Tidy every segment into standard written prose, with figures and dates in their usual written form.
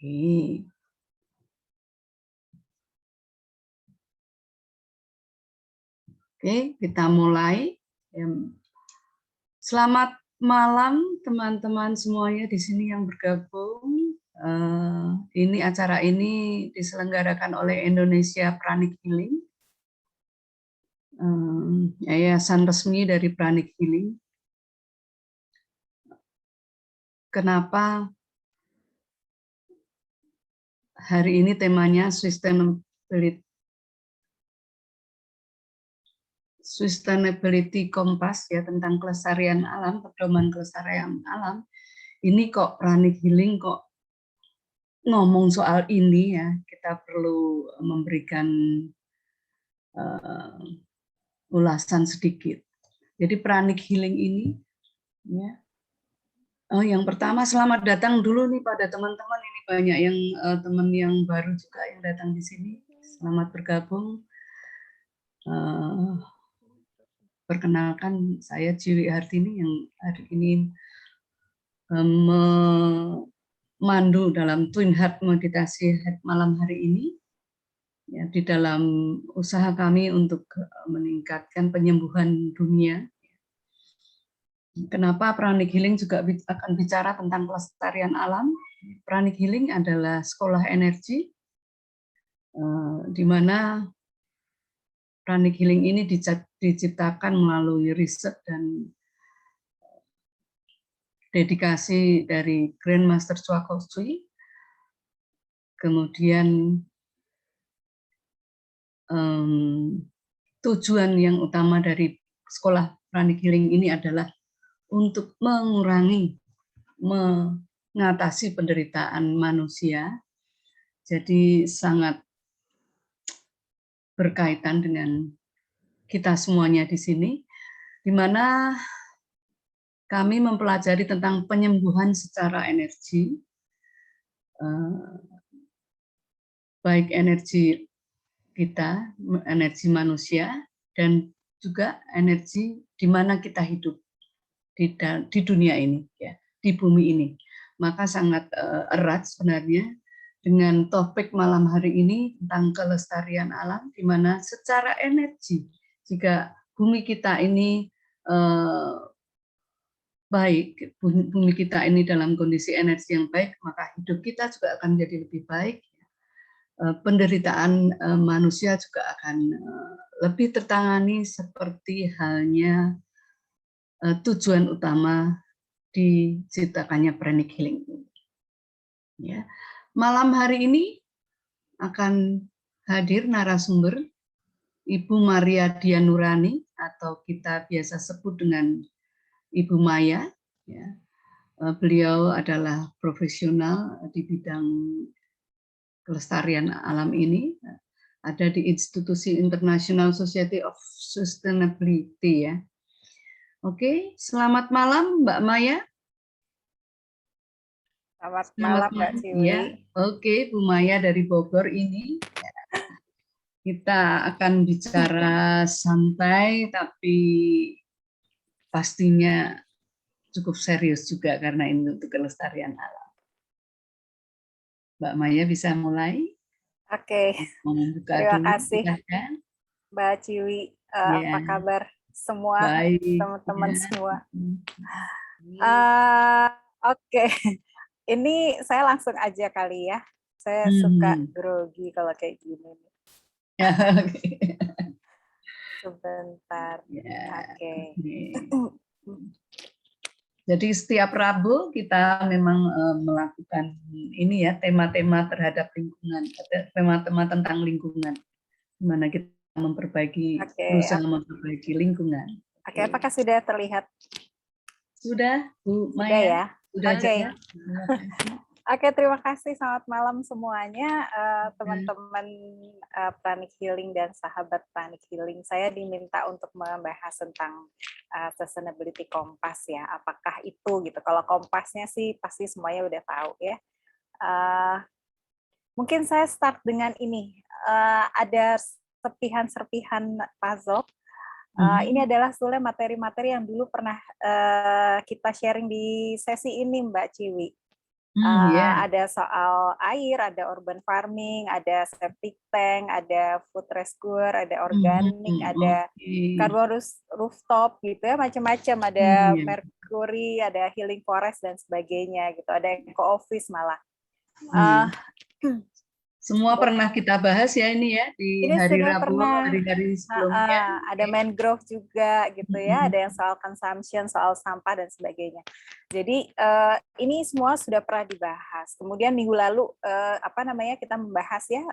Oke. Oke, kita mulai. Selamat malam teman-teman semuanya di sini yang bergabung. Ini acara ini diselenggarakan oleh Indonesia Pranic Healing, yayasan resmi dari Pranic Healing. Kenapa hari ini temanya Sustainability Kompas, ya, tentang kelestarian alam, pedoman kelestarian alam. Ini kok Pranic Healing kok ngomong soal ini, ya, kita perlu memberikan ulasan sedikit. Jadi Pranic Healing ini, ya. Yang pertama selamat datang dulu nih pada teman-teman, ini banyak yang teman yang baru juga yang datang di sini. Selamat bergabung. Perkenalkan, saya Ciwi Hartini yang hari ini memandu dalam Twin Heart meditasi malam hari ini, ya, di dalam usaha kami untuk meningkatkan penyembuhan dunia. Kenapa Pranic Healing juga akan bicara tentang kelestarian alam? Pranic Healing adalah sekolah energi, di mana Pranic Healing ini diciptakan melalui riset dan dedikasi dari Grandmaster Choa Kok Sui. Kemudian tujuan yang utama dari sekolah Pranic Healing ini adalah untuk mengatasi penderitaan manusia. Jadi sangat berkaitan dengan kita semuanya di sini, di mana kami mempelajari tentang penyembuhan secara energi, baik energi kita, energi manusia, dan juga energi di mana kita hidup di dunia ini, ya, di bumi ini. Maka sangat erat sebenarnya dengan topik malam hari ini tentang kelestarian alam, di mana secara energi, jika bumi kita ini baik, bumi kita ini dalam kondisi energi yang baik, maka hidup kita juga akan menjadi lebih baik. Penderitaan manusia juga akan lebih tertangani, seperti halnya tujuan utama diciptakannya Pranic Healing. Ya. Malam hari ini akan hadir narasumber Ibu Maria Dianurani, atau kita biasa sebut dengan Ibu Maya. Ya. Beliau adalah profesional di bidang kelestarian alam ini, ada di institusi International Society of Sustainability, ya. Oke, selamat malam Mbak Maya. Selamat malam Mbak Ciwi. Ya, oke, Bu Maya dari Bogor ini. Kita akan bicara santai, tapi pastinya cukup serius juga karena ini untuk kelestarian alam. Mbak Maya bisa mulai? Oke, terima kasih Mbak Ciwi. Apa kabar semua, teman-teman semua? Oke, ini saya langsung aja kali ya. Saya suka grogi kalau kayak gini. Sebentar. Oke. Jadi setiap Rabu kita memang melakukan ini, ya, tema-tema terhadap lingkungan, tema-tema tentang lingkungan, di mana kita berusaha memperbaiki lingkungan. Oke, apakah sudah terlihat? Sudah, Bu Maya? Sudah ya? Sudah. Oke. Oke, terima kasih. Selamat malam semuanya, teman-teman Pranic Healing dan sahabat Pranic Healing. Saya diminta untuk membahas tentang Sustainability Kompas, ya. Apakah itu gitu? Kalau kompasnya sih pasti semuanya udah tahu, ya. Mungkin saya start dengan ini. Ada serpihan-serpihan puzzle. Ini adalah sebenarnya materi-materi yang dulu pernah kita sharing di sesi ini, Mbak Ciwi. Ya. Ada soal air, ada urban farming, ada septic tank, ada food rescuer, ada organik, ada Oke. carbon rooftop gitu ya, macam-macam. Ada Ya. mercury, ada healing forest dan sebagainya gitu. Ada eco office malah. Semua pernah kita bahas ya ini ya di Ini hari sudah Rabu, pernah. hari-hari sebelumnya. Ada mangrove juga gitu ya, ada Mm-mm. yang soal consumption, soal sampah dan sebagainya. Jadi ini semua sudah pernah dibahas. Kemudian minggu lalu kita membahas ya,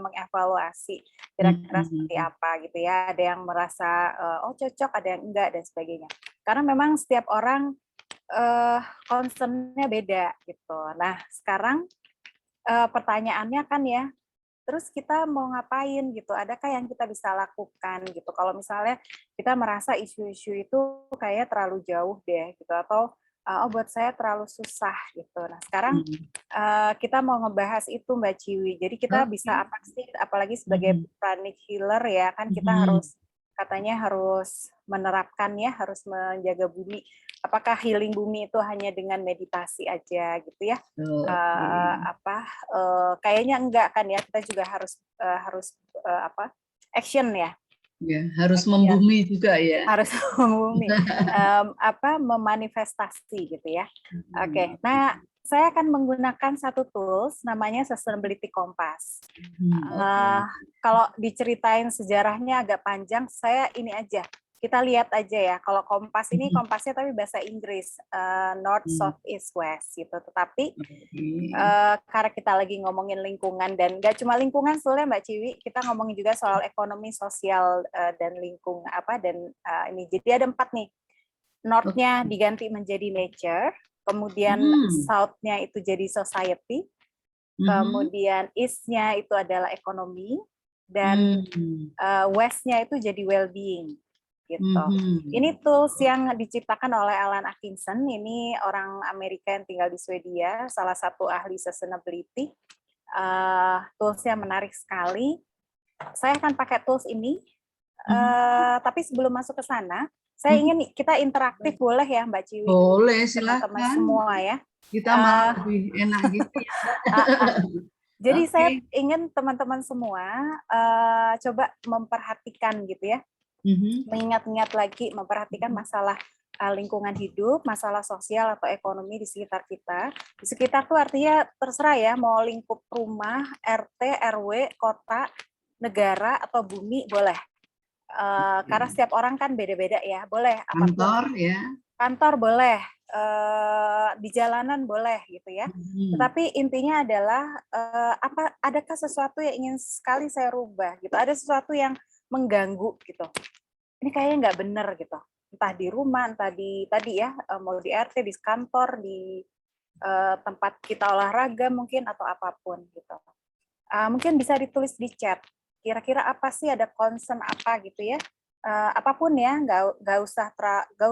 mengevaluasi kira-kira seperti apa gitu ya. Ada yang merasa oh cocok, ada yang enggak dan sebagainya. Karena memang setiap orang concern-nya beda gitu. Nah sekarang pertanyaannya kan ya, terus kita mau ngapain gitu? Adakah yang kita bisa lakukan gitu? Kalau misalnya kita merasa isu-isu itu kayak terlalu jauh deh gitu, atau oh buat saya terlalu susah gitu. Nah sekarang kita mau ngebahas itu Mbak Ciwi. Jadi kita bisa apa sih? Apalagi sebagai pranic healer ya kan kita harus katanya harus menerapkan ya, harus menjaga bumi. Apakah healing bumi itu hanya dengan meditasi aja gitu ya? Kayaknya enggak kan ya, kita juga harus action ya. Ya, harus Action. membumi juga ya. Harus membumi. Memanifestasi gitu ya. Oke. Nah, saya akan menggunakan satu tools namanya Sustainability Compass. Kalau diceritain sejarahnya agak panjang, saya ini aja. Kita lihat aja ya. Kalau kompas ini kompasnya tapi bahasa Inggris, North, South, East, West gitu. Tetapi karena kita lagi ngomongin lingkungan dan nggak cuma lingkungan soalnya Mbak Ciwi, kita ngomongin juga soal ekonomi, sosial dan ini. Jadi ada 4 nih. North-nya diganti menjadi nature, kemudian South-nya itu jadi society, kemudian East-nya itu adalah ekonomi, dan West-nya itu jadi well-being. Gitu. Ini tools yang diciptakan oleh Alan Atkinson. Ini orang Amerika yang tinggal di Swedia, salah satu ahli sustainability. Toolsnya menarik sekali. Saya akan pakai tools ini. Tapi sebelum masuk ke sana, saya ingin kita interaktif, boleh ya Mbak Ciwi? Boleh, silakan. Teman-teman semua ya. Kita malah lebih enak gitu ya. Jadi saya ingin teman-teman semua coba memperhatikan gitu ya. Mengingat-ingat lagi, memperhatikan masalah lingkungan hidup, masalah sosial atau ekonomi di sekitar kita. Di sekitar tuh artinya terserah ya, mau lingkup rumah, RT, RW, kota, negara, atau bumi, boleh. Karena setiap orang kan beda-beda ya, boleh. Kantor ya. Kantor boleh, di jalanan boleh gitu ya. Tetapi intinya adalah adakah sesuatu yang ingin sekali saya rubah gitu? Ada sesuatu yang mengganggu gitu. Ini kayaknya nggak benar gitu. Entah di rumah, entah di tadi ya, mau di RT, di kantor, di tempat kita olahraga mungkin atau apapun gitu. Mungkin bisa ditulis di chat. Kira-kira apa sih, ada concern apa gitu ya? Apapun ya, nggak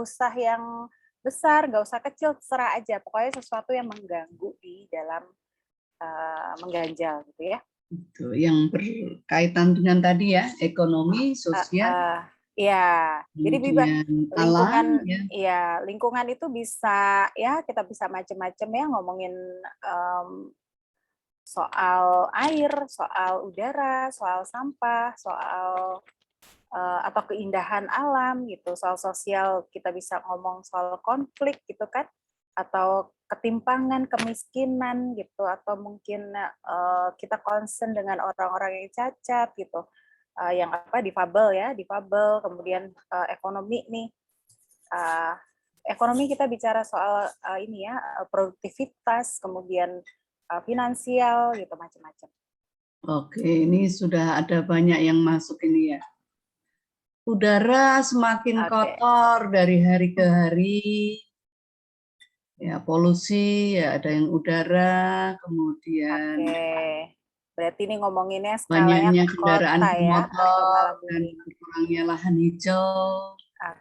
usah yang besar, nggak usah kecil, terserah aja. Pokoknya sesuatu yang mengganggu di dalam mengganjal gitu ya. Itu yang berkaitan dengan tadi ya, ekonomi, sosial. Ya, jadi lingkungan, lingkungan itu bisa ya, kita bisa macam-macam ya, ngomongin soal air, soal udara, soal sampah, soal atau keindahan alam gitu, soal sosial kita bisa ngomong soal konflik gitu kan, atau ketimpangan, kemiskinan gitu, atau mungkin kita concern dengan orang-orang yang cacat gitu, yang difabel, kemudian ekonomi nih, ekonomi kita bicara soal ini ya, produktivitas, kemudian finansial gitu, macam-macam. Oke, ini sudah ada banyak yang masuk ini ya. Udara semakin kotor dari hari ke hari. Ya, polusi, ya ada yang udara, kemudian berarti ini ngomonginnya banyaknya kendaraan kota ya, bermotor dan kurangnya lahan hijau.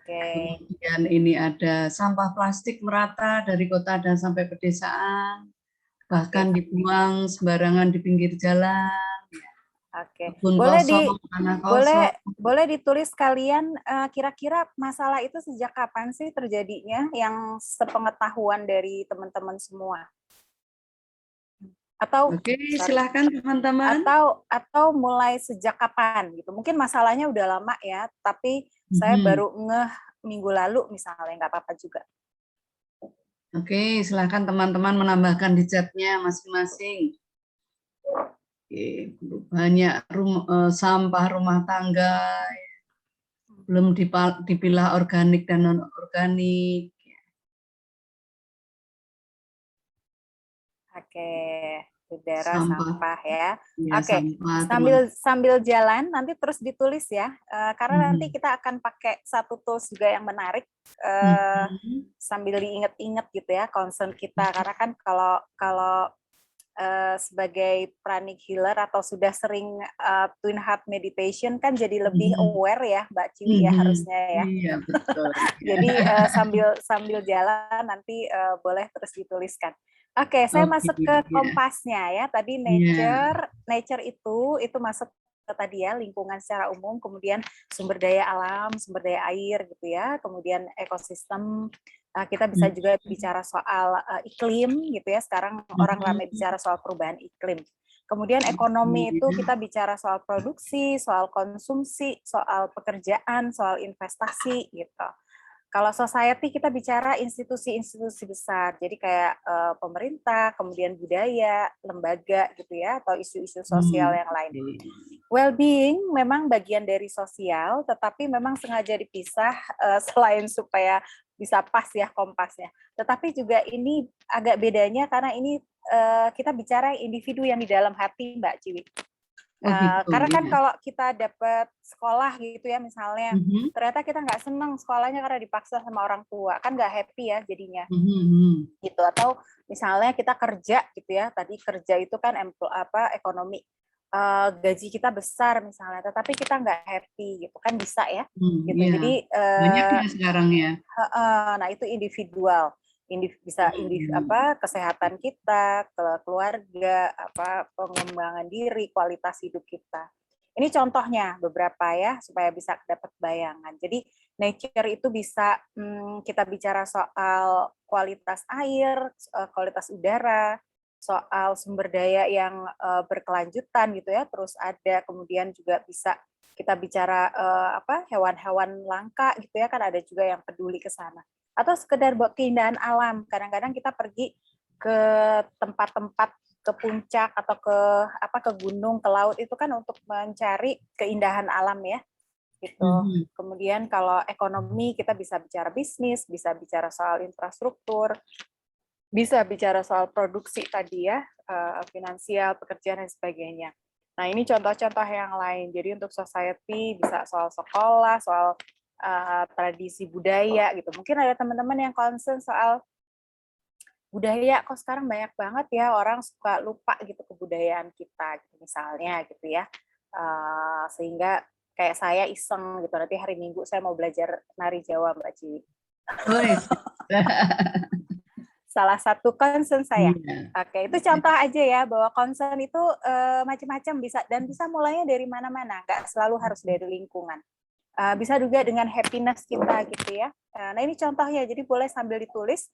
Kemudian ini ada sampah plastik merata dari kota dan sampai pedesaan, bahkan dibuang sembarangan di pinggir jalan. Boleh ditulis kalian kira-kira masalah itu sejak kapan sih terjadinya, yang sepengetahuan dari teman-teman semua? Atau Oke, silahkan teman-teman. atau mulai sejak kapan gitu. Mungkin masalahnya udah lama ya, tapi saya baru ngeh minggu lalu misalnya, nggak apa-apa juga. Oke, silahkan teman-teman menambahkan di chatnya masing-masing. Oke, banyak sampah rumah tangga, belum dipilah organik dan non-organik. Oke, udara, sampah ya. Ya, Oke, sampah, sambil jalan nanti terus ditulis ya, karena nanti kita akan pakai satu tools juga yang menarik sambil diinget-inget gitu ya concern kita, karena kan kalau sebagai pranic healer atau sudah sering twin heart meditation kan jadi lebih aware ya Mbak Ciwi ya harusnya ya. Iya, betul. Jadi sambil jalan nanti boleh terus dituliskan. Oke, saya masuk ke kompasnya ya. Tadi nature itu masuk ke tadi ya, lingkungan secara umum, kemudian sumber daya alam, sumber daya air gitu ya, kemudian ekosistem. Kita bisa juga bicara soal iklim gitu ya. Sekarang orang ramai bicara soal perubahan iklim. Kemudian ekonomi itu kita bicara soal produksi, soal konsumsi, soal pekerjaan, soal investasi gitu. Kalau society kita bicara institusi-institusi besar, jadi kayak pemerintah, kemudian budaya, lembaga gitu ya, atau isu-isu sosial yang lain. Well-being memang bagian dari sosial, tetapi memang sengaja dipisah selain supaya bisa pas ya kompasnya. Tetapi juga ini agak bedanya karena ini kita bicara individu yang di dalam hati, Mbak Ciwi. Karena kan kalau kita dapat sekolah gitu ya misalnya, ternyata kita nggak senang sekolahnya karena dipaksa sama orang tua, kan nggak happy ya jadinya. Gitu. Atau misalnya kita kerja gitu ya, tadi kerja itu kan ekonomi, gaji kita besar misalnya, tetapi kita nggak happy gitu kan bisa ya. Gitu. Iya. Jadi banyak ya sekarang ya. Nah itu individual. Bisa kesehatan kita, keluarga, pengembangan diri, kualitas hidup kita. Ini contohnya beberapa ya supaya bisa dapat bayangan. Jadi nature itu bisa kita bicara soal kualitas air, kualitas udara, soal sumber daya yang berkelanjutan gitu ya. Terus ada kemudian juga bisa kita bicara hewan-hewan langka gitu ya, kan ada juga yang peduli ke sana. Atau sekedar buat keindahan alam. Kadang-kadang kita pergi ke tempat-tempat, ke puncak atau ke gunung, ke laut itu kan untuk mencari keindahan alam ya. Gitu. Kemudian kalau ekonomi kita bisa bicara bisnis, bisa bicara soal infrastruktur, bisa bicara soal produksi tadi ya, finansial, pekerjaan dan sebagainya. Nah, ini contoh-contoh yang lain. Jadi untuk society bisa soal sekolah, soal tradisi budaya gitu. Mungkin ada teman-teman yang concern soal budaya, kok sekarang banyak banget ya orang suka lupa gitu kebudayaan kita gitu, misalnya gitu ya. Sehingga kayak saya iseng gitu, nanti hari Minggu saya mau belajar nari Jawa Mbak Ciwi. Salah satu concern saya. Oke, itu contoh aja ya bahwa concern itu macam-macam bisa mulainya dari mana-mana, nggak selalu harus dari lingkungan. Bisa juga dengan happiness kita gitu ya. Nah ini contohnya, jadi boleh sambil ditulis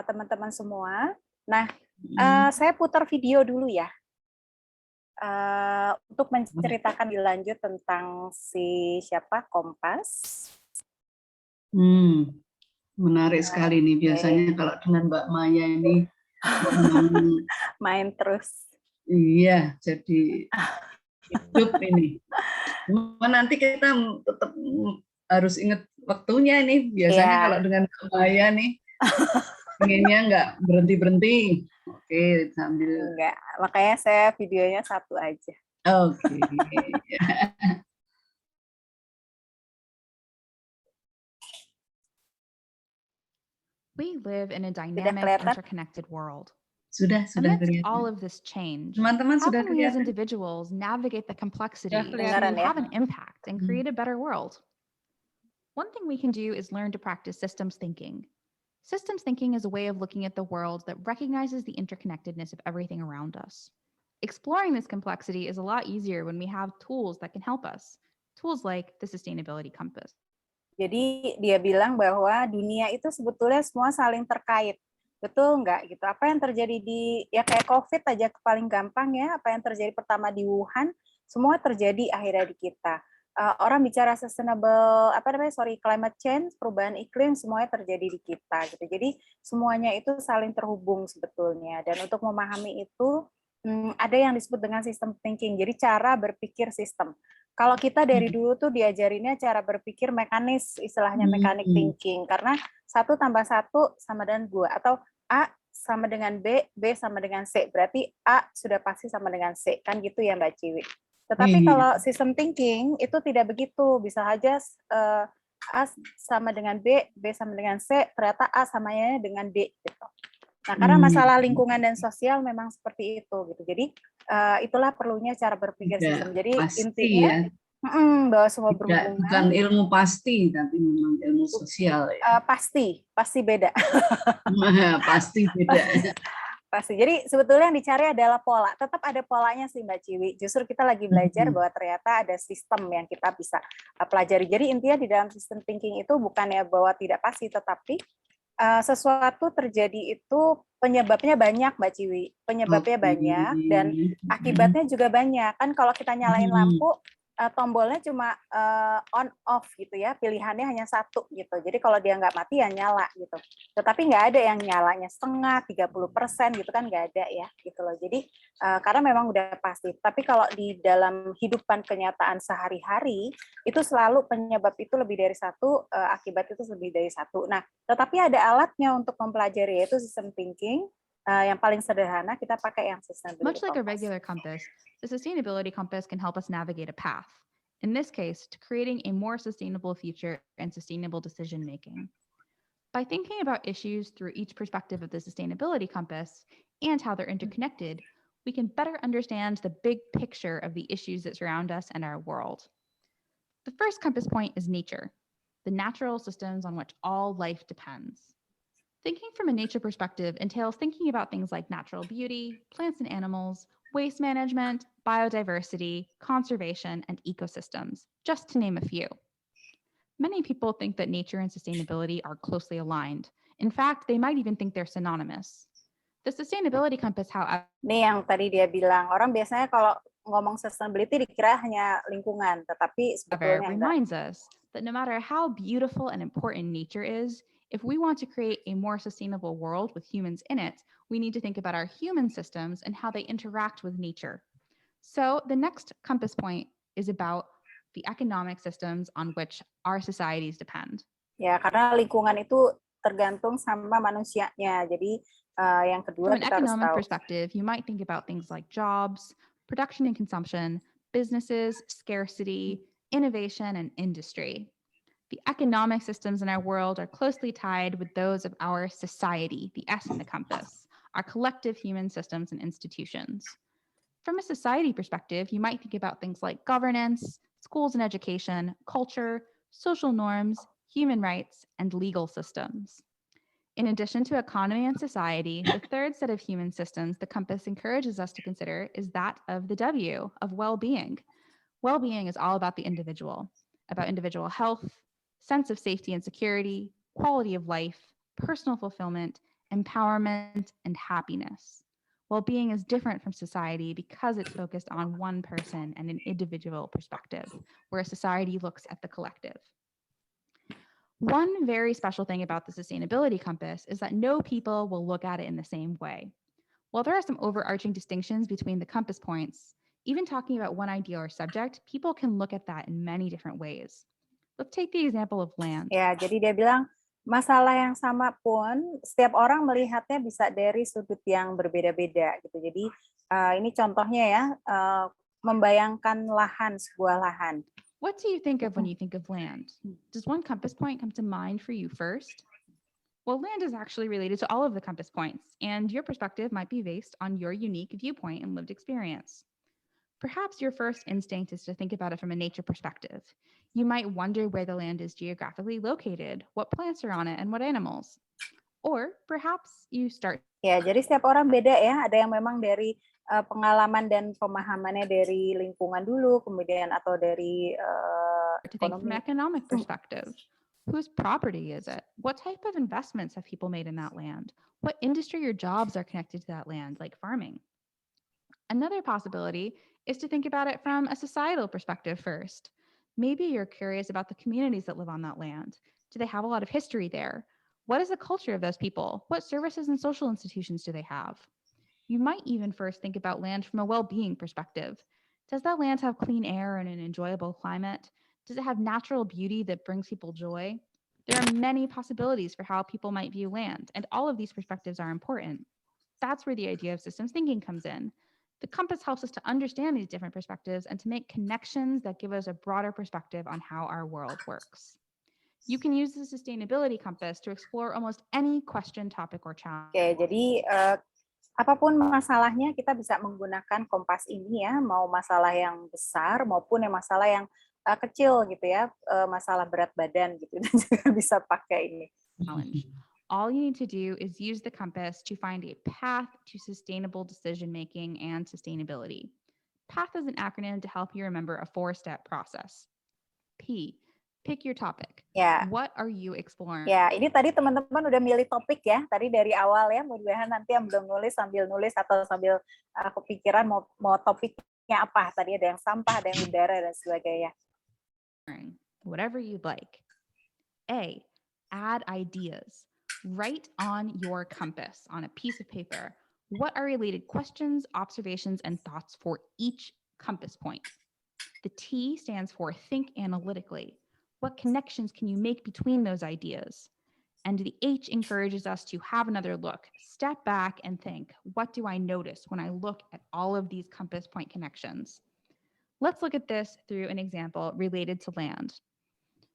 teman-teman semua. Nah saya putar video dulu ya untuk menceritakan dilanjut tentang si siapa Kompas. Menarik sekali nih biasanya kalau dengan Mbak Maya ini main terus. Iya, jadi hidup ini. Cuma nanti kita tetap harus ingat waktunya nih. Biasanya kalau dengan Maya nih, inginnya nggak berhenti-berhenti. Oke, sambil. Enggak, makanya saya videonya satu aja. Oke. We live in a dynamic, interconnected world. Sudah Amidst kelihatan. all of this change, Teman-teman how sudah can we as kelihatan? individuals navigate the complexity to Kelihatan ya. have an impact and create a better world? One thing we can do is learn to practice systems thinking. Systems thinking is a way of looking at the world that recognizes the interconnectedness of everything around us. Exploring this complexity is a lot easier when we have tools that can help us. Tools like the Sustainability Compass. Jadi dia bilang bahwa dunia itu sebetulnya semua saling terkait. Betul nggak gitu? Apa yang terjadi ya kayak COVID aja paling gampang ya, apa yang terjadi pertama di Wuhan, semua terjadi akhirnya di kita. Orang bicara sustainable, climate change, perubahan iklim, semuanya terjadi di kita gitu. Jadi semuanya itu saling terhubung sebetulnya. Dan untuk memahami itu, ada yang disebut dengan system thinking. Jadi cara berpikir sistem. Kalau kita dari dulu tuh diajarinnya cara berpikir mekanis, istilahnya mechanic thinking. Karena 1 tambah 1 sama dengan 2. Atau A sama dengan B, B sama dengan C. Berarti A sudah pasti sama dengan C. Kan gitu ya Mbak Ciwi. Tetapi kalau system thinking itu tidak begitu. Bisa aja A sama dengan B, B sama dengan C, ternyata A samanya dengan D. Gitu. Nah, karena masalah lingkungan dan sosial memang seperti itu. Gitu. Jadi itulah perlunya cara berpikir sistem. Jadi intinya bahwa semua berhubungan. Bukan ilmu pasti, tapi memang ilmu sosial. Ya. Pasti beda. Pasti beda. Pasti. Jadi sebetulnya yang dicari adalah pola. Tetap ada polanya sih Mbak Ciwi. Justru kita lagi belajar bahwa ternyata ada sistem yang kita bisa pelajari. Jadi intinya di dalam system thinking itu bukannya bahwa tidak pasti, tetapi sesuatu terjadi itu penyebabnya banyak Mbak Ciwi. Penyebabnya banyak dan akibatnya juga banyak. Kan kalau kita nyalain lampu, tombolnya cuma on off gitu ya, pilihannya hanya 1 gitu. Jadi kalau dia nggak mati ya nyala gitu. Tetapi nggak ada yang nyalanya setengah, 30% gitu kan nggak ada ya gitu loh. Jadi karena memang udah pasti. Tapi kalau di dalam hidupan kenyataan sehari-hari itu selalu penyebab itu lebih dari 1, akibat itu lebih dari 1. Nah, tetapi ada alatnya untuk mempelajari yaitu system thinking. Yang paling sederhana kita pakai yang sustainability Much like a compass. regular compass, the sustainability compass can help us navigate a path. In this case, to creating a more sustainable future and sustainable decision making. By thinking about issues through each perspective of the sustainability compass and how they're interconnected, we can better understand the big picture of the issues that surround us and our world. The first compass point is nature, the natural systems on which all life depends. Thinking from a nature perspective entails thinking about things like natural beauty, plants and animals, waste management, biodiversity, conservation, and ecosystems, just to name a few. Many people think that nature and sustainability are closely aligned. In fact, they might even think they're synonymous. The sustainability compass, however, Nih yang tadi dia bilang, orang biasanya kalau ngomong sustainability dikira hanya lingkungan, tetapi sebetulnya reminds us that no matter how beautiful and important nature is, if we want to create a more sustainable world with humans in it, we need to think about our human systems and how they interact with nature. So the next compass point is about the economic systems on which our societies depend. Ya, karena lingkungan itu tergantung sama manusianya. Jadi yang kedua From an kita harus economic tahu. perspective, you might think about things like jobs, production and consumption, businesses, scarcity, innovation, and industry. The economic systems in our world are closely tied with those of our society, the S in the compass, our collective human systems and institutions. From a society perspective, you might think about things like governance, schools and education, culture, social norms, human rights, and legal systems. In addition to economy and society, the third set of human systems the compass encourages us to consider is that of the W, of well-being. Well-being is all about the individual, about individual health, sense of safety and security, quality of life, personal fulfillment, empowerment, and happiness. Well-being is different from society because it's focused on one person and an individual perspective, where society looks at the collective. One very special thing about the sustainability compass is that no people will look at it in the same way. While there are some overarching distinctions between the compass points, even talking about one idea or subject, people can look at that in many different ways. Let's take the example of land. Ya, jadi dia bilang masalah yang sama pun setiap orang melihatnya bisa dari sudut yang berbeda-beda gitu. Jadi ini contohnya ya, membayangkan sebuah lahan. What do you think of when you think of land? Does one compass point come to mind for you first? Well, land is actually related to all of the compass points, and your perspective might be based on your unique viewpoint and lived experience. Perhaps your first instinct is to think about it from a nature perspective. You might wonder where the land is geographically located, what plants are on it, and what animals. Or perhaps you start. Ya, jadi setiap orang beda ya. Ada yang memang dari pengalaman dan pemahamannya dari lingkungan dulu, kemudian atau dari to think from an economic perspective. Whose property is it? What type of investments have people made in that land? What industry or jobs are connected to that land, like farming? Another possibility is to think about it from a societal perspective first. Maybe you're curious about the communities that live on that land. Do they have a lot of history there? What is the culture of those people? What services and social institutions do they have? You might even first think about land from a well-being perspective. Does that land have clean air and an enjoyable climate? Does it have natural beauty that brings people joy? There are many possibilities for how people might view land, and all of these perspectives are important. That's where the idea of systems thinking comes in. The compass helps us to understand these different perspectives and to make connections that give us a broader perspective on how our world works. You can use the sustainability compass to explore almost any question, topic, or challenge. Oke, jadi apapun masalahnya kita bisa menggunakan kompas ini ya, mau masalah yang besar maupun yang masalah yang kecil gitu ya, masalah berat badan gitu dan juga bisa pakai ini. Challenge. All you need to do is use the compass to find a path to sustainable decision making and sustainability. PATH is an acronym to help you remember a 4-step process. P, pick your topic. Ya. What are you exploring? Ya, ini tadi teman-teman udah milih topik ya, tadi dari awal ya, mudah-mudahan nanti yang belum nulis sambil nulis atau sambil kepikiran mau topiknya apa. Tadi ada yang sampah, ada yang udara, dan sebagainya. Whatever you'd like. A, add ideas. Write on your compass on a piece of paper. What are related questions, observations, and thoughts for each compass point? The T stands for think analytically. What connections can you make between those ideas? And the H encourages us to have another look, step back and think, what do I notice when I look at all of these compass point connections? Let's look at this through an example related to land.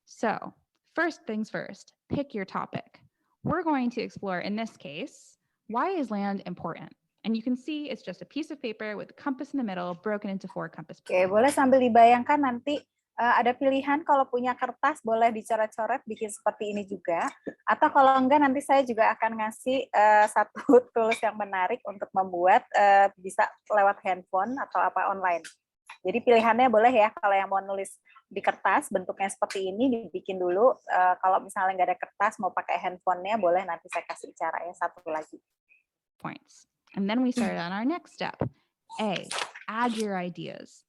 So, first things first, pick your topic. We're going to explore, in this case, why is land important? And you can see it's just a piece of paper with a compass in the middle broken into 4 compass points. Oke, boleh sambil dibayangkan nanti ada pilihan kalau punya kertas boleh dicoret-coret bikin seperti ini juga. Atau kalau enggak nanti saya juga akan ngasih satu tools yang menarik untuk membuat bisa lewat handphone atau apa online. Jadi pilihannya boleh ya, kalau yang mau nulis di kertas bentuknya seperti ini dibikin dulu. Kalau misalnya nggak ada kertas mau pakai handphonenya boleh, nanti saya kasih caranya satu lagi. Points. And then we start on our next step. A, add your ideas.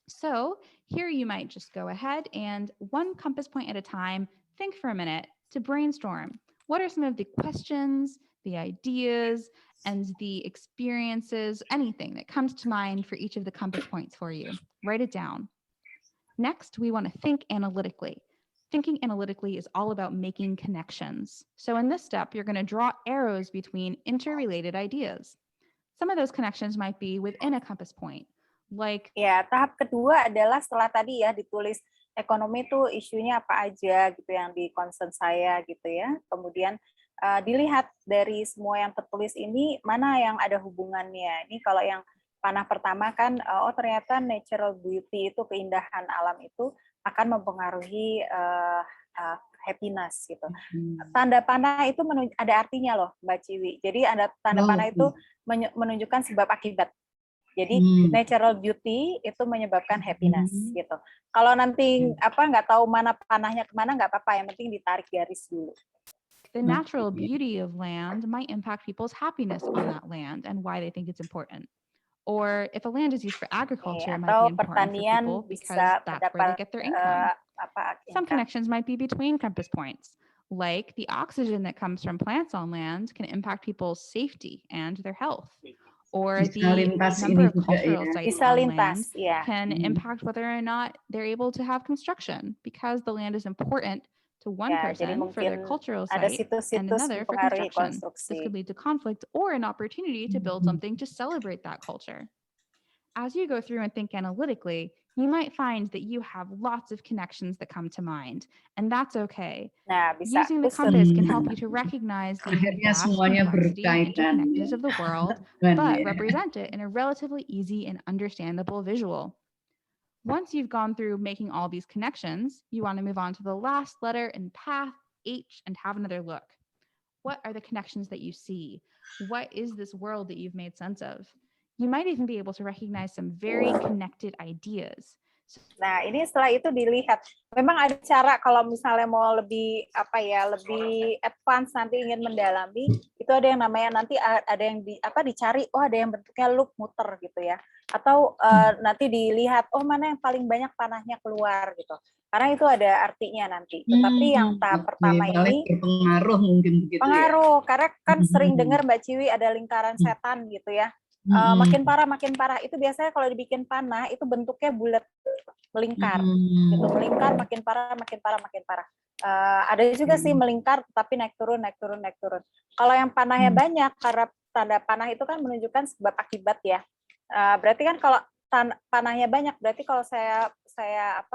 So here you might just go ahead and one compass point at a time, think for a minute to brainstorm. What are some of the questions, the ideas, and the experiences, anything that comes to mind for each of the compass points for you? Write it down. Next, we want to think analytically. Thinking analytically is all about making connections. So in this step, you're going to draw arrows between interrelated ideas. Some of those connections might be within a compass point, like... Ya, tahap kedua adalah setelah tadi ya ditulis ekonomi itu isunya apa aja gitu yang di concern saya gitu ya. Kemudian dilihat dari semua yang tertulis ini mana yang ada hubungannya. Ini kalau yang panah pertama kan, oh ternyata natural beauty itu keindahan alam itu akan mempengaruhi happiness gitu. Tanda panah itu ada artinya loh Mbak Ciwi. Jadi ada tanda panah itu menunjukkan sebab akibat. Jadi natural beauty itu menyebabkan happiness gitu. Kalau nanti nggak tahu mana panahnya kemana nggak apa-apa, yang penting ditarik garis dulu. The natural beauty of land might impact people's happiness on that land and why they think it's important. Or if a land is used for agriculture, it might be important for people because that's where they get their income. Some connections might be between compass points, like the oxygen that comes from plants on land can impact people's safety and their health. Or the number of cultural sites on land can impact whether or not they're able to have construction, because the land is important to one person for their cultural site and another for construction. This could lead to conflict or an opportunity to build something to celebrate that culture. As you go through and think analytically, you might find that you have lots of connections that come to mind, and that's okay. Using the compass can help you to recognize the vast complexity and interconnectedness of the world, but represent it in a relatively easy and understandable visual. Once you've gone through making all these connections, you want to move on to the last letter in path, H, and have another look. What are the connections that you see? What is this world that you've made sense of? You might even be able to recognize some very connected ideas. Nah, ini setelah itu dilihat. Memang ada cara kalau misalnya mau lebih lebih advance nanti ingin mendalami, itu ada yang namanya nanti ada yang dicari, oh ada yang bentuknya loop muter gitu ya. Atau nanti dilihat oh mana yang paling banyak panahnya keluar gitu. Karena itu ada artinya nanti. Tetapi yang tahap pertama paling ini berpengaruh mungkin begitu ya. pengaruh, karena kan sering dengar Mbak Ciwi ada lingkaran setan gitu ya. Makin parah itu biasanya kalau dibikin panah itu bentuknya bulat melingkar gitu, melingkar makin parah ada juga sih melingkar tapi naik turun kalau yang panahnya banyak, karena tanda panah itu kan menunjukkan sebab akibat ya. Berarti kan kalau panahnya banyak berarti kalau saya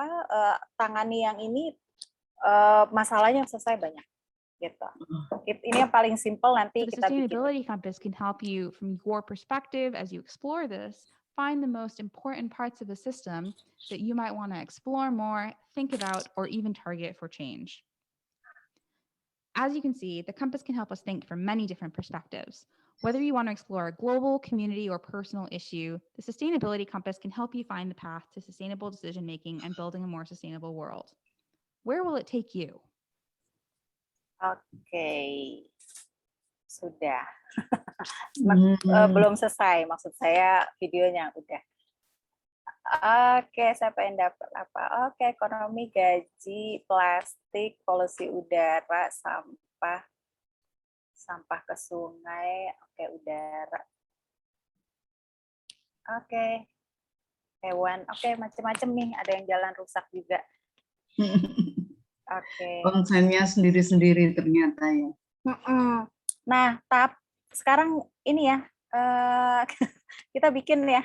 tangani yang ini masalahnya selesai banyak gitu. Ini yang paling simple nanti The kita bikin. sustainability compass can help you from your perspective as you explore this, find the most important parts of the system that you might want to explore more, think about, or even target for change. As you can see, the compass can help us think from many different perspectives. Whether you want to explore a global, community, or personal issue, the sustainability compass can help you find the path to sustainable decision-making and building a more sustainable world. Where will it take you? Oke. Sudah. Belum selesai, maksud saya videonya udah. Oke, saya pengen dapat apa? Oke, ekonomi, gaji, plastik, polusi udara, sampah ke sungai, oke udara. Oke. Hewan, oke macam-macam nih, ada yang jalan rusak juga. Oke. Konsennya sendiri-sendiri ternyata ya. Nah, tahap sekarang ini ya, kita bikin ya,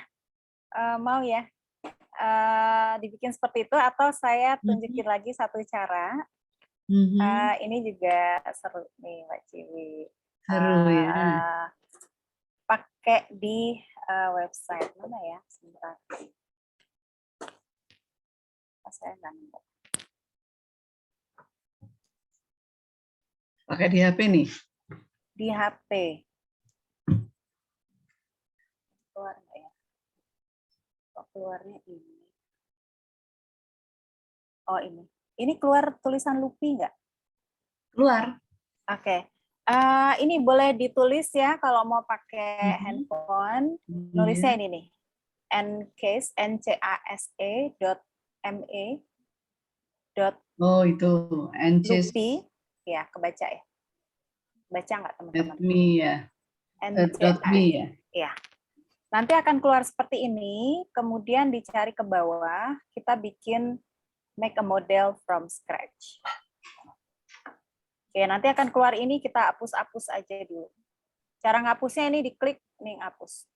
mau ya, dibikin seperti itu atau saya tunjukin lagi satu cara. Ini juga seru nih Mbak Ciwi. Seru ya. Pakai di website mana ya? Sebentar. Saya nggak nemu. Pakai di HP nih? Di HP. Keluar nggak ya? Kok keluarnya ini? Oh ini. Ini keluar tulisan Lupi nggak? Keluar. Oke. Ini boleh ditulis ya kalau mau pakai handphone. Nulisnya ini nih. ncase.me. Oh itu. Lupi. Ya, kebaca ya. Baca nggak teman-teman? .me ya. .me ya. Ya. Nanti akan keluar seperti ini, kemudian dicari ke bawah, kita bikin make a model from scratch. Oke, nanti akan keluar ini, kita hapus-hapus aja dulu. Cara ngapusnya ini diklik, nih hapus.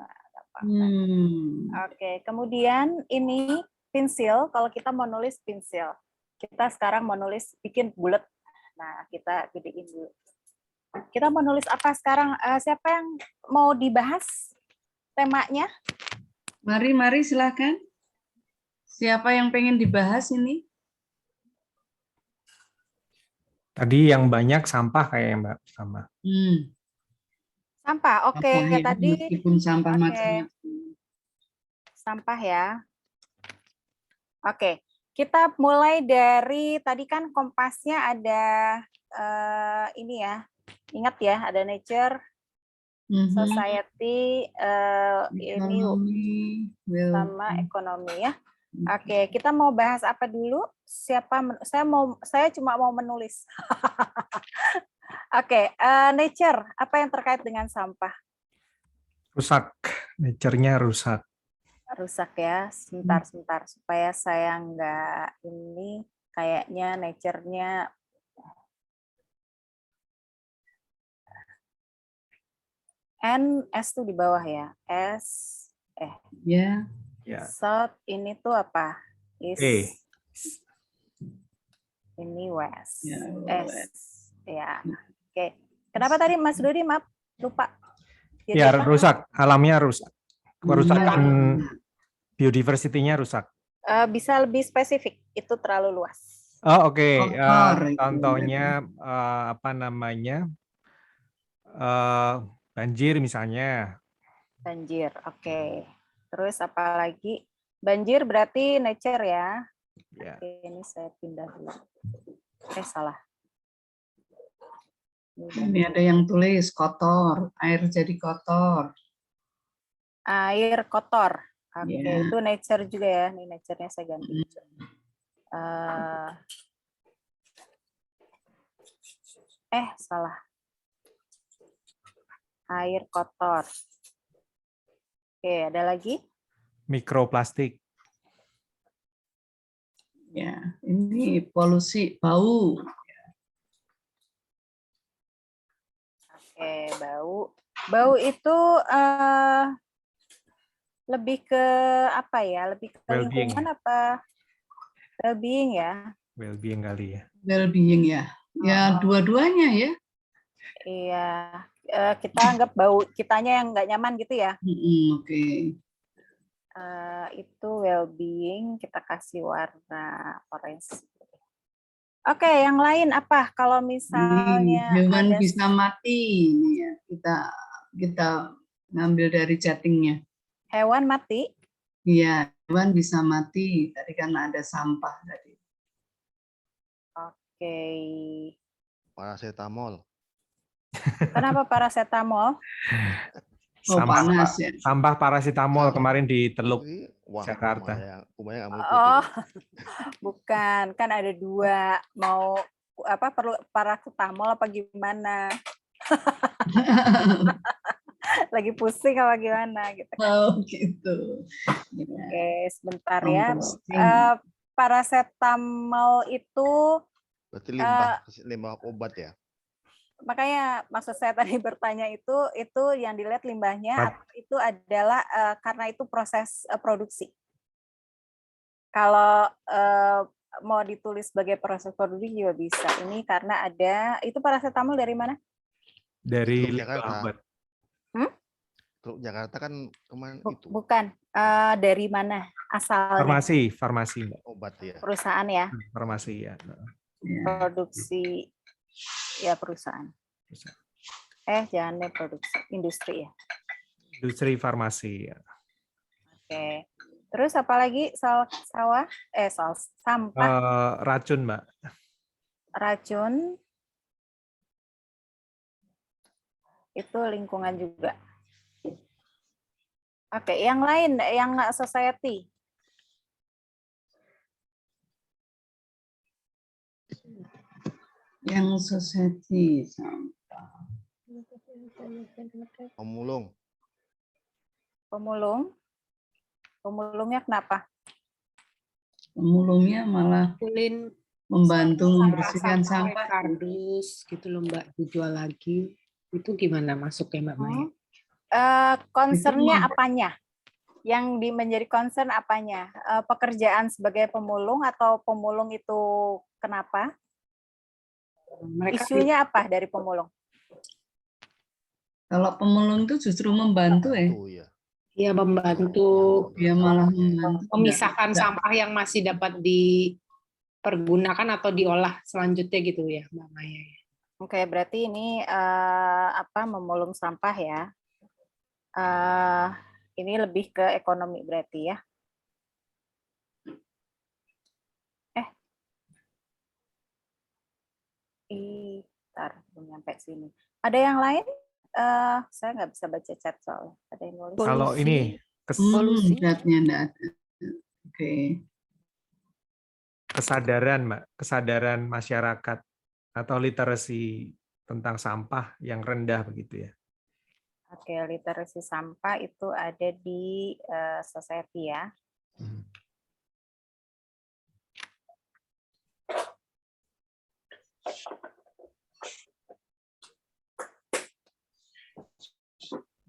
Nah, Oke, kemudian ini pensil, kalau kita mau nulis pensil. Kita sekarang mau nulis, bikin bulat. Nah, kita gedein dulu. Kita mau nulis apa sekarang? Siapa yang mau dibahas temanya? Mari silakan. Siapa yang pengen dibahas ini? Tadi yang banyak sampah kayak Mbak sama. Sampah, oke. Ya, Tadi meskipun sampah macamnya. Sampah ya. Oke, kita mulai dari tadi kan kompasnya ada ini ya. Ingat ya, ada nature, society, ekonomi, ini sama ekonomi ya. Oke, kita mau bahas apa dulu? Saya cuma mau menulis. Oke, nature, apa yang terkait dengan sampah? Rusak, nature-nya rusak. Rusak ya, sebentar supaya saya nggak ini kayaknya nature-nya S tuh di bawah ya, ya. South ini tuh apa? East. Ini west. Ya. Oke. Kenapa tadi Mas Dodi maaf lupa? Jadi ya apa? Rusak, alamnya rusak. Kerusakan biodiversity-nya rusak. Bisa lebih spesifik, itu terlalu luas. Oh oke. Contohnya apa namanya? Banjir misalnya. Banjir, oke. Terus apa lagi? Banjir berarti nature ya. Ya. Oke, ini saya pindah dulu. Salah. Ini ada yang tulis kotor, air jadi kotor. Air kotor. Oke, Ya. itu nature juga ya. Ini nature-nya saya ganti. Salah. Air kotor. Oke, ada lagi? Mikroplastik. Ya, ini polusi bau. Oke, bau. Bau itu lebih ke apa ya? Lebih ke Well-being. lingkungan apa? Well-being ya. Well-being kali ya. Well-being ya. Ya, dua-duanya ya. Iya. Kita anggap bau kitanya yang nggak nyaman gitu ya. Oke. Itu well-being, kita kasih warna orange. Oke, yang lain apa? Kalau misalnya Hewan ada bisa mati, ini ya. Kita ngambil dari chattingnya. hewan mati, Iya, hewan bisa mati. Tadi kan ada sampah tadi. oke. Paracetamol. Kenapa paracetamol? Oh, panas ya. Sampah paracetamol kemarin di Teluk Wah, Jakarta. lumayan kamu Oh, bukan. Kan ada dua. Mau apa? Perlu paracetamol apa gimana? Lagi pusing apa gimana gitu kan. Oh, gitu. Ya. Oke, sebentar ya. Composting. Paracetamol itu berarti limbah obat ya? makanya maksud saya tadi bertanya itu yang dilihat limbahnya itu adalah karena itu proses produksi. Kalau mau ditulis sebagai proses produksi juga bisa. Ini karena ada itu paracetamol dari mana? Dari Teluk limbah Jakarta. obat. Teluk Jakarta kan kemarin itu Bukan. Dari mana asalnya? Farmasi Mbak. obat ya. Perusahaan ya. Farmasi ya. Produksi ya perusahaan. Jangan deh produksi, industri ya. Industri farmasi ya. Oke. Terus apa lagi soal sawah? Soal sampah. Racun Mbak. Racun itu lingkungan juga. Oke, yang lain yang society. Yang society sampah. Pemulung. Pemulungnya kenapa? Pemulungnya malah membantu membersihkan sampah. Kardus gitu loh Mbak, dijual lagi. Itu gimana masuknya Mbak Maya? Concernnya apanya? Yang menjadi concern apanya? Pekerjaan sebagai pemulung atau pemulung itu kenapa? Isunya apa dari pemulung? Kalau pemulung itu justru membantu ya. Iya, membantu. Dia malah membantu. Memisahkan sampah yang masih dapat dipergunakan atau diolah selanjutnya gitu ya Mbak Maya. Oke, berarti ini memulung sampah ya. Ini lebih ke ekonomi berarti ya. Bentar, belum nyampe sini. Ada yang lain? Saya nggak bisa baca chat soalnya. Ada yang nulis. Kalau ini Chatnya enggak ada. Oke. Kesadaran Mbak, kesadaran masyarakat atau literasi tentang sampah yang rendah begitu ya. Oke, literasi sampah itu ada di society ya.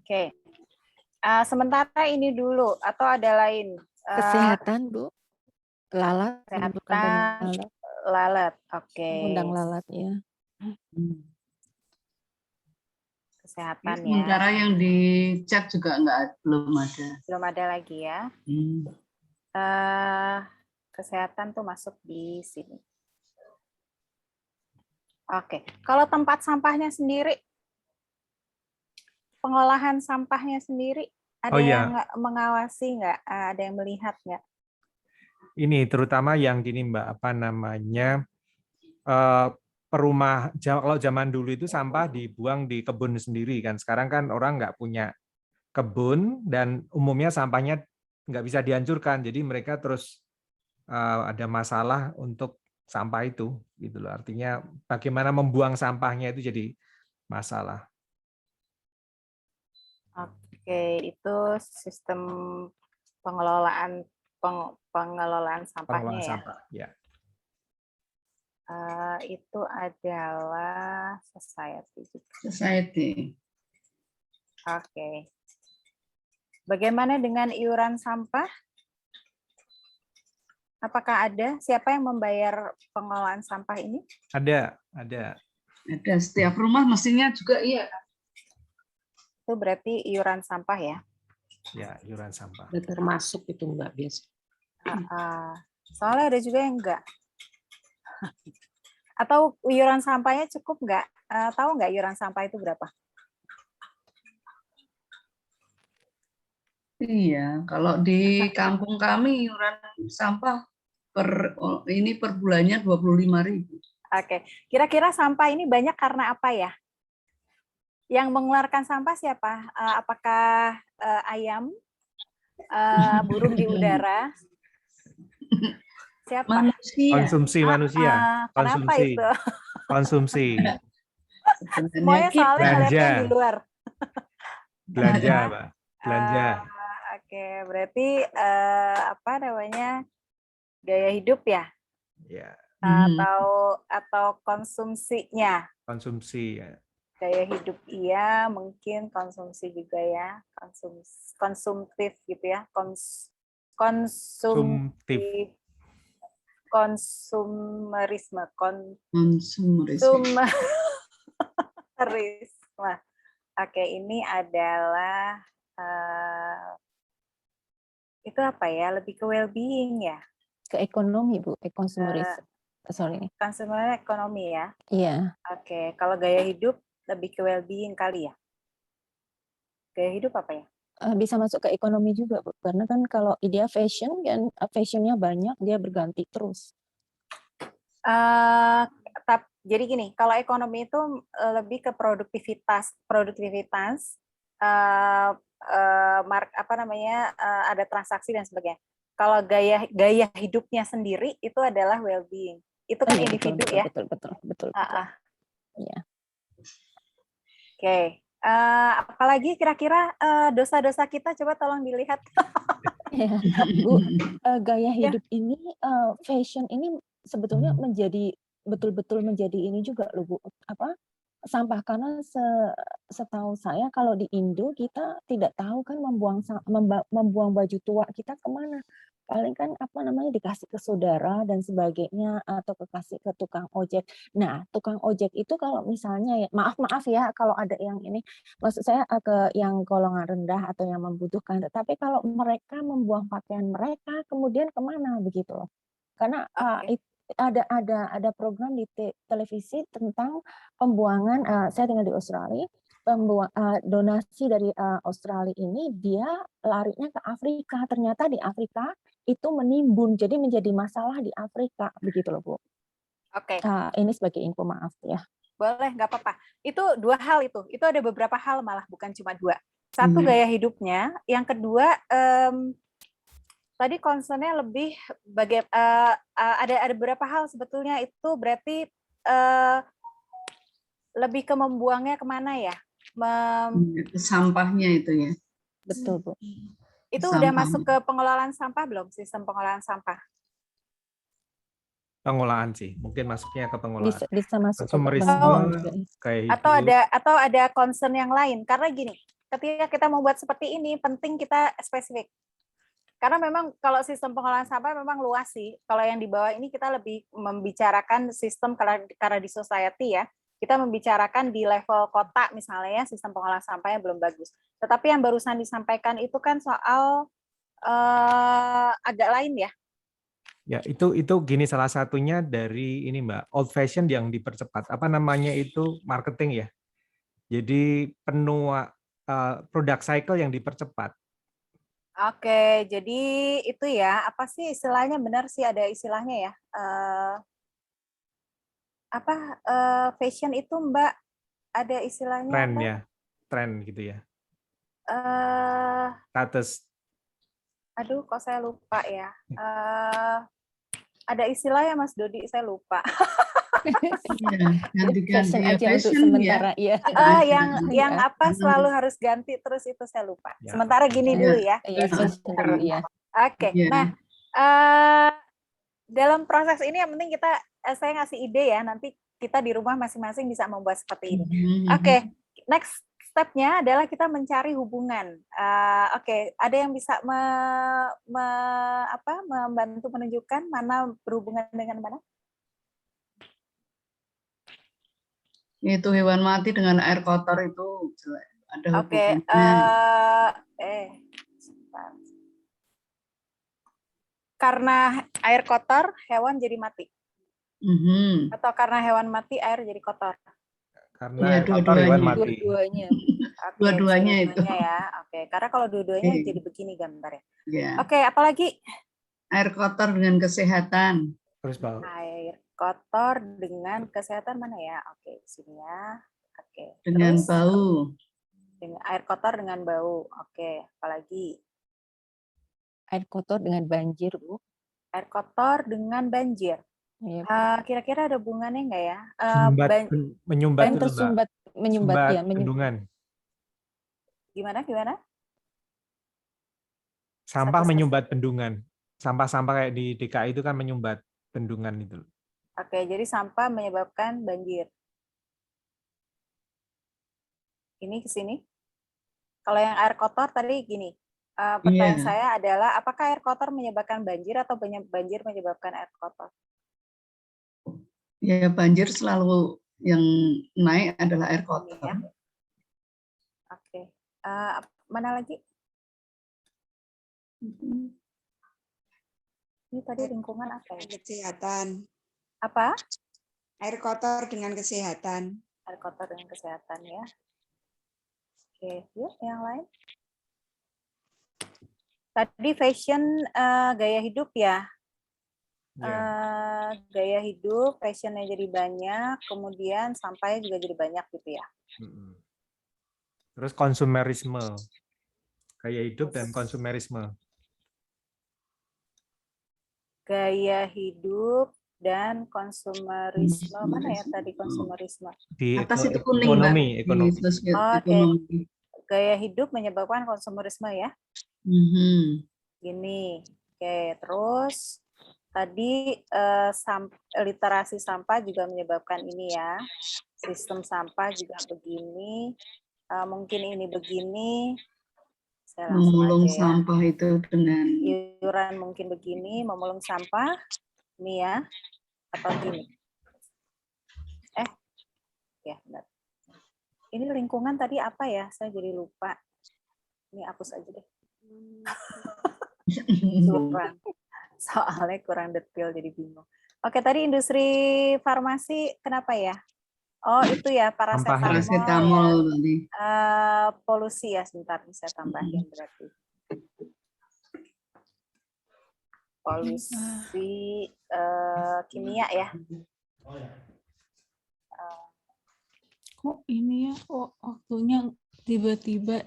Oke. Sementara ini dulu atau ada lain? Kesehatan, Bu. Lalat. Kesehatan, lalat. Oke. Undang lalat ya. Kesehatan ya. Sementara yang di chat juga belum ada. Belum ada lagi ya. Kesehatan tuh masuk di sini. Oke. Kalau tempat sampahnya sendiri, pengolahan sampahnya sendiri, ada yang mengawasi nggak? Ada yang melihat nggak? ini terutama yang gini Mbak, apa namanya, kalau zaman dulu itu sampah dibuang di kebun sendiri kan. Sekarang kan orang nggak punya kebun dan umumnya sampahnya nggak bisa dihancurkan. Jadi mereka terus ada masalah untuk sampah itu, gitu loh. Artinya bagaimana membuang sampahnya itu jadi masalah. Oke, itu sistem pengelolaan sampahnya Pengelolaan ya. sampah, ya. Itu adalah society. Society. Oke. Bagaimana dengan iuran sampah? Apakah ada? Siapa yang membayar pengelolaan sampah ini? Ada. Ada setiap rumah mestinya juga iya. Itu berarti iuran sampah ya? Ya, iuran sampah. Udah termasuk itu Mbak biasa. Soalnya ada juga yang enggak. Atau iuran sampahnya cukup enggak? Tahu enggak iuran sampah itu berapa? Iya, kalau di kampung kami iuran sampah per bulannya 25.000. Oke, kira-kira sampah ini banyak karena apa ya? Yang mengeluarkan sampah siapa? Apakah ayam, burung di udara? Siapa? Manusia. Konsumsi manusia. Kenapa itu? Konsumsi. Semuanya soalnya ngeliatnya di luar. Belanja, Mbak. Belanja. Oke, berarti apa namanya, gaya hidup ya? Ya, Atau konsumsinya? konsumsi ya. Gaya hidup iya, mungkin konsumsi juga ya, konsumtif gitu ya, Konsumtif. konsumerisme. Oke, ini adalah itu apa ya? Lebih ke well-being ya? Ke ekonomi, Bu. Konsumeris. Sorry. Consumer ekonomi ya? Iya. Oke, kalau gaya hidup lebih ke well-being kali ya? Gaya hidup apa ya? Bisa masuk ke ekonomi juga, Bu. Karena kan kalau dia fashion, kan fashionnya banyak, dia berganti terus. Jadi gini, kalau ekonomi itu lebih ke produktivitas, ada transaksi dan sebagainya. Kalau gaya hidupnya sendiri itu adalah well-being. Itu kan Iya, individu betul, ya. Betul. Iya. Oke. Apalagi kira-kira dosa-dosa kita, coba tolong dilihat. Ya, Bu, gaya hidup ini, fashion ini sebetulnya betul-betul menjadi ini juga loh, Bu, sampah. Karena setahu saya kalau di Indo kita tidak tahu kan membuang baju tua kita kemana. Paling kan dikasih ke saudara dan sebagainya, atau kasih ke tukang ojek. Nah, tukang ojek itu kalau misalnya ya, maaf ya kalau ada yang ini, maksud saya ke yang golongan rendah atau yang membutuhkan. Tapi kalau mereka membuang pakaian mereka, kemudian kemana begitu loh? Karena ada program di televisi tentang pembuangan. Saya tinggal di Australia. Donasi dari Australia ini dia larinya ke Afrika. Ternyata di Afrika itu menimbun, jadi menjadi masalah di Afrika begitu loh, Bu. Oke. Ini sebagai info, maaf ya. Boleh, nggak apa-apa. Itu dua hal itu. Itu ada beberapa hal malah, bukan cuma dua. Satu gaya hidupnya, yang kedua tadi concern-nya lebih ada beberapa hal sebetulnya itu berarti lebih ke membuangnya kemana ya? Sampahnya itu ya. Betul, Bu. Itu udah masuk ke pengelolaan sampah belum? Sistem pengelolaan sampah? Pengolahan sih, mungkin masuknya ke pengolahan. Bisa masuk ke kayak atau ada concern yang lain. Karena gini, ketika kita mau buat seperti ini, penting kita spesifik. Karena memang kalau sistem pengolahan sampah memang luas sih. Kalau yang di bawah ini kita lebih membicarakan sistem karena di society ya. Kita membicarakan di level kota misalnya ya, sistem pengolahan sampahnya belum bagus. Tetapi yang barusan disampaikan itu kan soal agak lain ya. Ya, itu gini, salah satunya dari ini Mbak, old fashion yang dipercepat. Apa namanya itu, marketing ya. Jadi product cycle yang dipercepat. Oke, jadi itu ya, apa sih istilahnya, benar sih ada istilahnya ya. Fashion itu Mbak, ada istilahnya Tren apa? ya, tren gitu ya. Eh, Status. aduh, kok saya lupa ya. Ada istilahnya Mas Dodi, saya lupa. Iya, ganti-ganti Fashion ya aja untuk fashion ya. sementara ya. Yang Iya. apa selalu harus ganti terus itu saya lupa. Ya, Sementara oke. gini Iya. dulu ya. Iya, fashion dulu ya. Oke, Iya. nah dalam proses ini yang penting kita, saya ngasih ide ya, nanti kita di rumah masing-masing bisa membuat seperti ini. Oke, next step-nya adalah kita mencari hubungan. Oke, ada yang bisa membantu menunjukkan mana berhubungan dengan mana? Itu hewan mati dengan air kotor itu ada Oke, hubungannya. sebentar. Karena air kotor, hewan jadi mati. Atau karena hewan mati, air jadi kotor. Karena Iya, air kotor hewan dua-duanya. mati. Dua-duanya. Oke, Dua-duanya itu. dua-duanya ya. Oke, karena kalau dua-duanya Oke. jadi begini gambarnya. Ya. Oke, apalagi? Air kotor dengan kesehatan. Terus bau. Air kotor dengan kesehatan mana ya? Oke, sini ya. Oke. Dengan Terus bau. dengan air kotor dengan bau. Oke, apalagi? Air kotor dengan banjir, Bu. Air kotor dengan banjir. Iya. Kira-kira ada hubungannya nggak ya? Menyumbat Yang itu, Mbak. tersumbat, menyumbat ya, Bendungan. Gimana? Sampah Satu-satu. menyumbat bendungan. Sampah-sampah kayak di DKI itu kan menyumbat bendungan itu. Oke, jadi sampah menyebabkan banjir. Ini ke sini. Kalau yang air kotor tadi gini. Pertanyaan Iya. saya adalah, apakah air kotor menyebabkan banjir atau banjir menyebabkan air kotor? Ya, banjir selalu yang naik adalah air Ini kotor. ya. Oke. Mana lagi? Ini tadi lingkungan apa ya? Kesehatan. Apa? Air kotor dengan kesehatan. Air kotor dengan kesehatan ya. Oke, yuk yang lain. Tadi fashion, gaya hidup ya. Gaya hidup, fashionnya jadi banyak, kemudian sampahnya juga jadi banyak gitu ya. Terus konsumerisme. Gaya hidup dan konsumerisme. Gaya hidup dan konsumerisme. Mana ya tadi konsumerisme? Di Atas itu kuning, Mbak. ekonomi. Di sosial Oke. ekonomi. Gaya hidup menyebabkan konsumerisme ya. Gini. Oke, terus tadi literasi sampah juga menyebabkan ini ya. Sistem sampah juga begini. Mungkin ini begini. Saya langsung Memulung aja ya. sampah itu dengan Iuran mungkin begini, memulung sampah. Ini ya. Atau gini. Ya, benar. Ini lingkungan tadi apa ya? Saya jadi lupa. Ini hapus aja deh. Soalnya kurang detail jadi bingung. Oke, tadi industri farmasi kenapa ya? Oh, itu ya paracetamol. paracetamol tadi. Polusi ya, sebentar saya tambahin berarti. Polusi kimia ya. Kok ini ya, waktunya tiba-tiba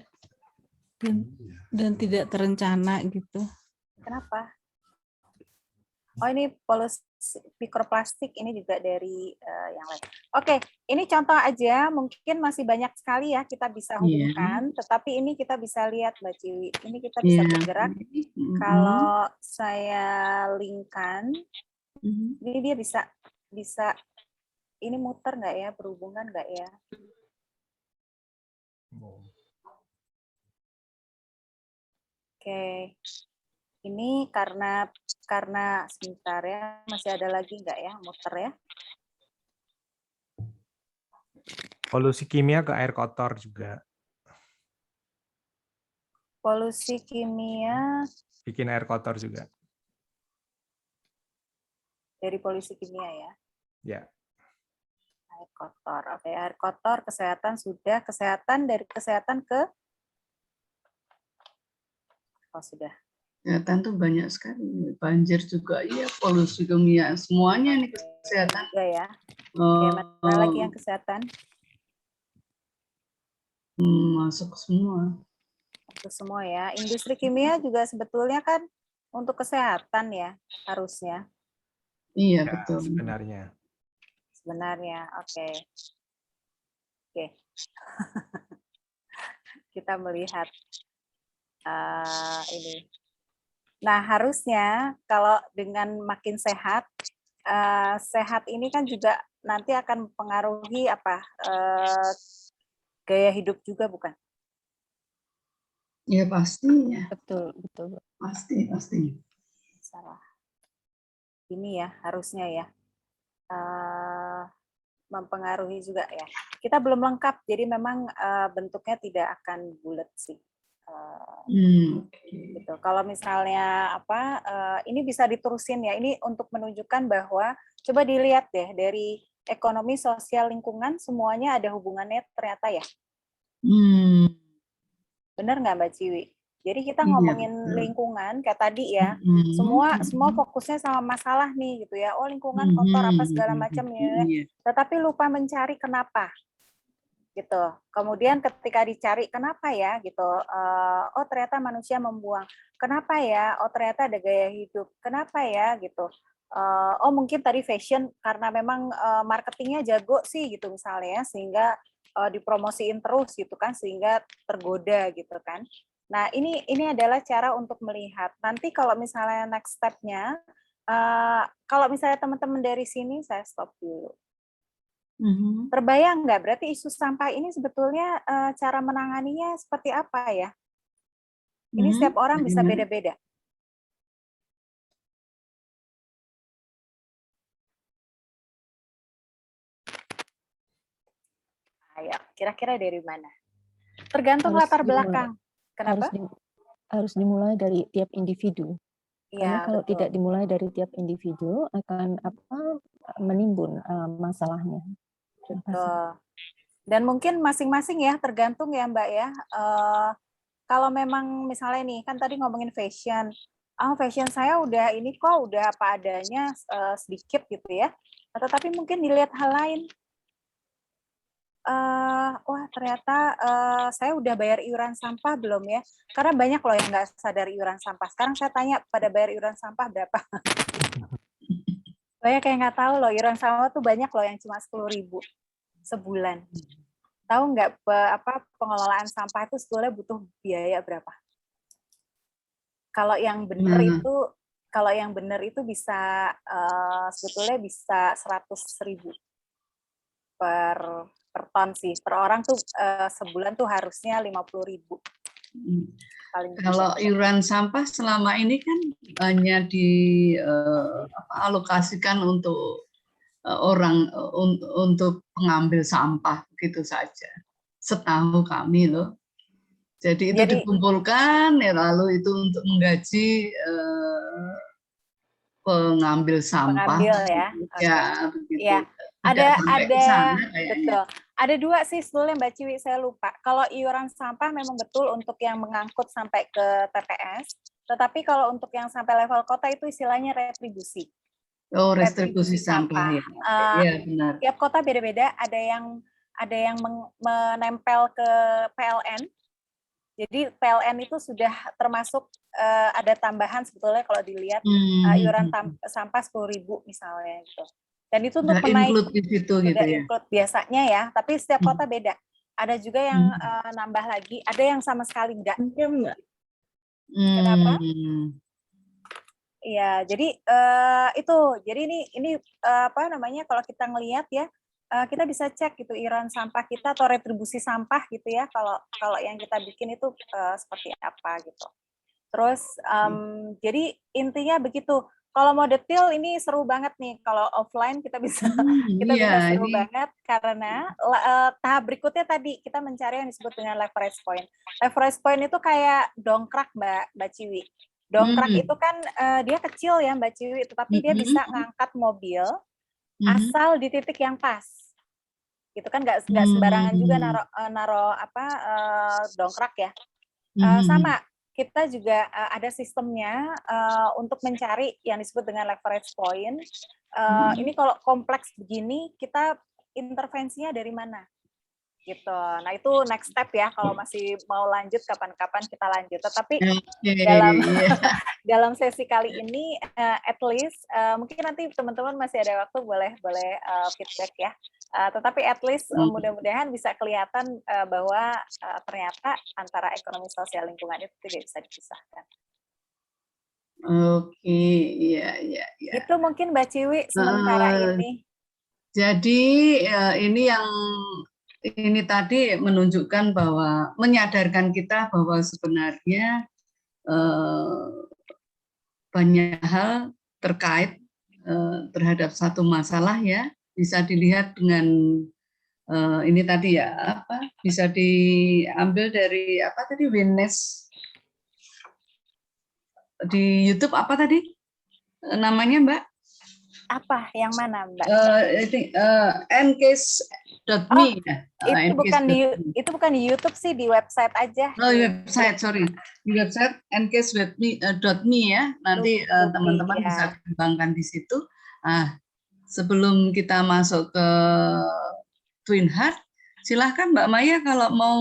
dan tidak terencana gitu. Kenapa? Oh, ini polusi mikroplastik, ini juga dari yang lain. Oke, ini contoh aja, mungkin masih banyak sekali ya kita bisa hubungkan, tetapi ini kita bisa lihat Mbak Ciwi, ini kita bisa bergerak. Kalau saya linkkan, ini dia bisa ini muter nggak ya, berhubungan nggak ya? Oke, ini karena sebentar ya, masih ada lagi nggak ya, muter ya? Polusi kimia ke air kotor juga. Polusi kimia. Bikin air kotor juga. Dari polusi kimia ya? Ya. Air kotor, oke, air kotor, kesehatan sudah, kesehatan dari kesehatan ke Oh, sudah. Kesehatan tuh banyak sekali. Banjir juga, iya, polusi kimia, semuanya ini kesehatan. Juga ya. Oke, mana lagi yang kesehatan? Masuk semua. Itu semua ya. Industri kimia juga sebetulnya kan untuk kesehatan ya, harusnya. Iya, Ya, betul. sebenarnya. Sebenarnya, oke. Oke. Kita melihat ini. Nah, harusnya kalau dengan makin sehat, sehat ini kan juga nanti akan mempengaruhi apa? Gaya hidup juga, bukan? Ya pastinya. Betul, betul. Pasti. Salah. Ini ya, harusnya ya. Mempengaruhi juga ya. Kita belum lengkap, jadi memang bentuknya tidak akan bulat sih. Gitu. Kalau misalnya ini bisa diterusin ya. Ini untuk menunjukkan bahwa coba dilihat deh dari ekonomi, sosial, lingkungan semuanya ada hubungannya ternyata ya. Benar nggak Mbak Ciwi? Jadi kita ngomongin lingkungan kayak tadi ya, semua fokusnya sama masalah nih gitu ya. Oh, lingkungan kotor apa segala macam ya. Tetapi lupa mencari kenapa. Gitu. Kemudian ketika dicari kenapa ya gitu. Oh, ternyata manusia membuang. Kenapa ya? Oh, ternyata ada gaya hidup. Kenapa ya gitu. Oh, mungkin tadi fashion karena memang marketingnya jago sih gitu misalnya ya, sehingga dipromosiin terus gitu kan, sehingga tergoda gitu kan. Nah, ini adalah cara untuk melihat. Nanti kalau misalnya next step-nya, kalau misalnya teman-teman dari sini, saya stop dulu. Terbayang nggak? Berarti isu sampah ini sebetulnya cara menanganinya seperti apa ya? Ini setiap orang bisa beda-beda. Ayo, kira-kira dari mana? Tergantung latar belakang. Kenapa? Harus dimulai dari tiap individu. Karena Ya, kalau betul. tidak dimulai dari tiap individu akan menimbun masalahnya. Betul. Dan mungkin masing-masing ya, tergantung ya Mbak ya. Kalau memang misalnya nih, kan tadi ngomongin fashion. Fashion saya udah ini kok, udah apa adanya sedikit gitu ya. Tetapi mungkin dilihat hal lain. Wah ternyata saya udah bayar iuran sampah belum ya? Karena banyak loh yang nggak sadar iuran sampah. Sekarang saya tanya pada bayar iuran sampah berapa? Banyak yang nggak tahu loh, iuran sampah tuh banyak loh yang cuma 10.000 sebulan. Tahu nggak pengelolaan sampah itu sebetulnya butuh biaya berapa? Kalau yang benar itu bisa sebetulnya bisa 100.000 per ton sih. Per orang tuh sebulan tuh harusnya 50.000. Kalau iuran sampah selama ini kan hanya dialokasikan untuk orang untuk pengambil sampah begitu saja. Setahu kami loh. Jadi itu dikumpulkan ya, lalu itu untuk menggaji pengambil sampah. Pengambil ya. Ya, begitu. Ya. Betul. Ada dua sih sebetulnya Mbak Ciwi, saya lupa. Kalau iuran sampah memang betul untuk yang mengangkut sampai ke TPS, tetapi kalau untuk yang sampai level kota itu istilahnya retribusi. Oh, retribusi sampah. Ya, benar. Tiap kota beda-beda, ada yang menempel ke PLN. Jadi PLN itu sudah termasuk ada tambahan sebetulnya kalau dilihat iuran sampah 10.000 misalnya gitu. Dan itu untuk menaik include biasanya ya, tapi setiap kota beda. Ada juga yang nambah lagi, ada yang sama sekali enggak. Kenapa? Iya, jadi itu. Jadi ini kalau kita ngelihat ya, kita bisa cek gitu iuran sampah kita atau retribusi sampah gitu ya, kalau yang kita bikin itu seperti apa gitu. Terus jadi intinya begitu. Kalau mau detail ini seru banget nih. Kalau offline kita bisa seru banget karena tahap berikutnya tadi kita mencari yang disebut dengan leverage point. Leverage point itu kayak dongkrak Mbak Ciwi. Dongkrak itu kan dia kecil ya Mbak Ciwi, tetapi dia bisa ngangkat mobil asal di titik yang pas. Gitu kan nggak sembarangan juga naro dongkrak ya. Sama kita juga ada sistemnya untuk mencari yang disebut dengan leverage point. Ini kalau kompleks begini, kita intervensinya dari mana? Gitu. Nah, itu next step ya, kalau masih mau lanjut kapan-kapan kita lanjut. Tetapi dalam sesi kali ini at least mungkin nanti teman-teman masih ada waktu boleh feedback ya. Tetapi at least mudah-mudahan bisa kelihatan bahwa ternyata antara ekonomi sosial lingkungan itu tidak bisa dipisahkan. Oke, iya. Itu mungkin Mbak Ciwi sementara ini. Jadi ini yang ini tadi menunjukkan bahwa menyadarkan kita bahwa sebenarnya banyak hal terkait terhadap satu masalah ya, bisa dilihat dengan ini tadi ya, apa bisa diambil dari apa tadi, Witness di YouTube apa tadi namanya Mbak? Apa yang mana Mbak? Ncase.me ya. Itu bukan di YouTube sih, di website aja. Oh, website, sorry. Di website ncase.me ya. Nanti teman-teman bisa kembangkan di situ. Sebelum kita masuk ke Twin Heart, silahkan Mbak Maya kalau mau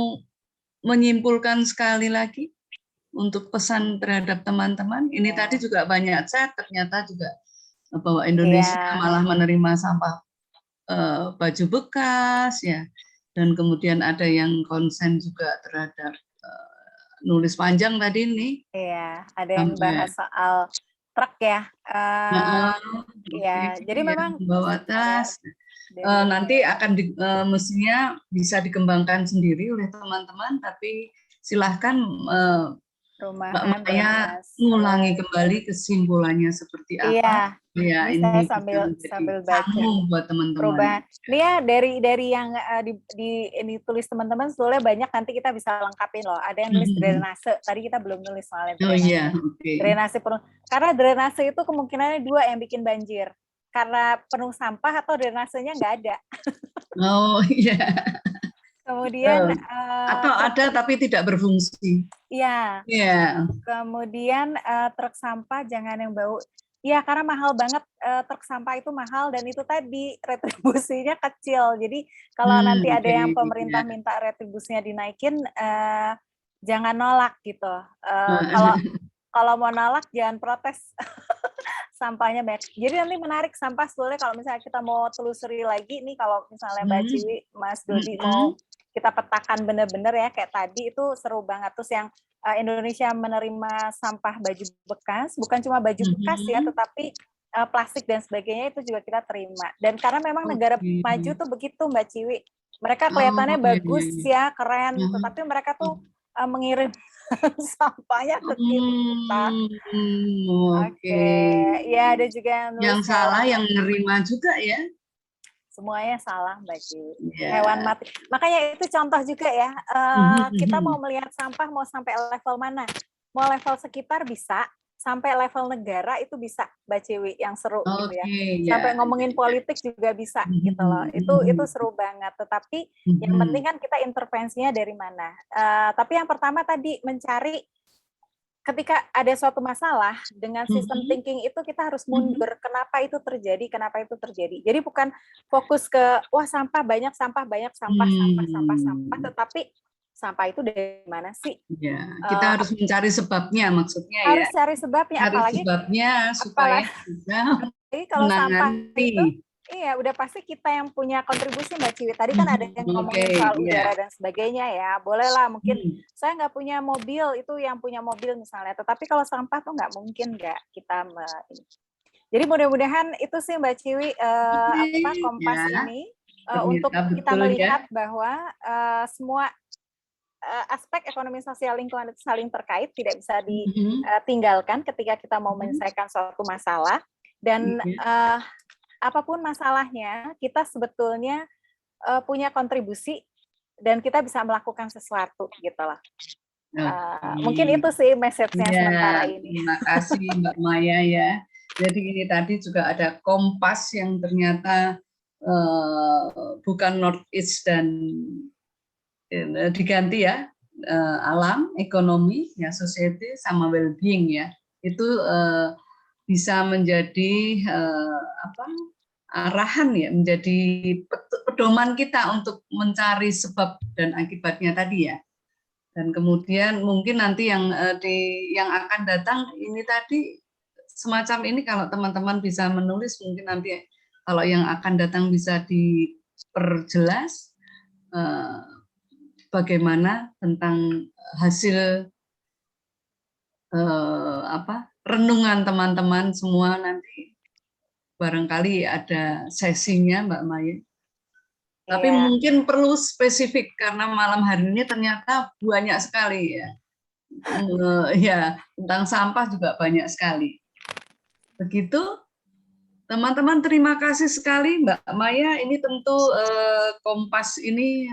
menyimpulkan sekali lagi untuk pesan terhadap teman-teman. Ini tadi juga banyak chat, ternyata juga bahwa Indonesia malah menerima sampah baju bekas ya, dan kemudian ada yang konsen juga terhadap nulis panjang tadi ini. Iya, ada yang bahas soal truk ya. Ya, jadi memang bawa tas. Nanti akan mestinya bisa dikembangkan sendiri oleh teman-teman, tapi silahkan Mbak Maya mengulangi kembali kesimpulannya seperti apa. Iya, ini saya sambil baca buat teman-teman. Perubahan. Ini ya dari yang ini tulis teman-teman sebetulnya banyak, nanti kita bisa lengkapin loh. Ada yang nulis drainase, tadi kita belum nulis soalnya drainase. Oh iya, oke. Drainase penuh. Karena drainase itu kemungkinannya dua yang bikin banjir. Karena penuh sampah atau drainasenya nggak ada. Oh iya. Kemudian atau ada tapi tidak berfungsi. Iya. Iya. Kemudian truk sampah jangan yang bau. Iya, karena mahal banget, truk sampah itu mahal, dan itu tadi retribusinya kecil. Jadi kalau nanti ada yang pemerintah minta retribusinya dinaikin, jangan nolak gitu. Kalau mau nolak jangan protes. Sampahnya banyak. Jadi nanti menarik sampah sebetulnya kalau misalnya kita mau telusuri lagi nih, kalau misalnya Mbak Ciwi, Mas Dodi mau kita petakan bener-bener ya kayak tadi, itu seru banget. Terus yang Indonesia menerima sampah baju bekas, bukan cuma baju bekas ya, tetapi plastik dan sebagainya itu juga kita terima. Dan karena memang negara maju tuh begitu Mbak Ciwi, mereka kelihatannya bagus ya, keren, tetapi mereka tuh mengirim sampahnya ke kita. Oke. Ya, ada juga yang salah yang menerima juga ya. Semuanya salah Mbak Ciwi. Hewan mati. Makanya itu contoh juga ya. Kita mau melihat sampah mau sampai level mana? Mau level sekitar bisa, sampai level negara itu bisa Mbak Ciwi, yang seru gitu ya. Sampai ngomongin politik juga bisa gitu loh. Itu seru banget. Tetapi yang penting kan kita intervensinya dari mana. Tapi yang pertama tadi mencari, ketika ada suatu masalah dengan sistem thinking itu kita harus mundur. Kenapa itu terjadi? Jadi bukan fokus ke wah sampah banyak, sampah, tetapi sampah itu dari mana sih? Ya, kita harus mencari sebabnya, maksudnya harus cari sebabnya, apalagi sebabnya supaya bisa kalau sampah itu iya, udah pasti kita yang punya kontribusi Mbak Ciwi. Tadi kan ada yang ngomongin soal udara dan sebagainya ya. Bolehlah, mungkin saya nggak punya mobil, itu yang punya mobil misalnya. Tetapi kalau sampah tuh nggak mungkin nggak kita Jadi mudah-mudahan itu sih Mbak Ciwi Kompas ini untuk kita melihat bahwa semua aspek ekonomi sosial lingkungan itu saling terkait, tidak bisa ditinggalkan ketika kita mau menyelesaikan suatu masalah. Dan apapun masalahnya, kita sebetulnya punya kontribusi dan kita bisa melakukan sesuatu gitu loh. Mungkin itu sih message-nya sementara ini. Terima kasih Mbak Maya ya. Jadi ini tadi juga ada kompas yang ternyata bukan North East dan diganti ya. alam, ekonomi, ya society, sama well-being ya. Itu bisa menjadi arahan ya, menjadi pedoman kita untuk mencari sebab dan akibatnya tadi ya. Dan kemudian mungkin nanti yang akan datang ini tadi semacam ini, kalau teman-teman bisa menulis, mungkin nanti kalau yang akan datang bisa diperjelas bagaimana tentang hasil renungan teman-teman semua. Nanti barangkali ada sesinya Mbak Maya. Tapi mungkin perlu spesifik karena malam hari ini ternyata banyak sekali ya. Ya, tentang sampah juga banyak sekali. Begitu, teman-teman, terima kasih sekali Mbak Maya. Ini tentu Kompas ini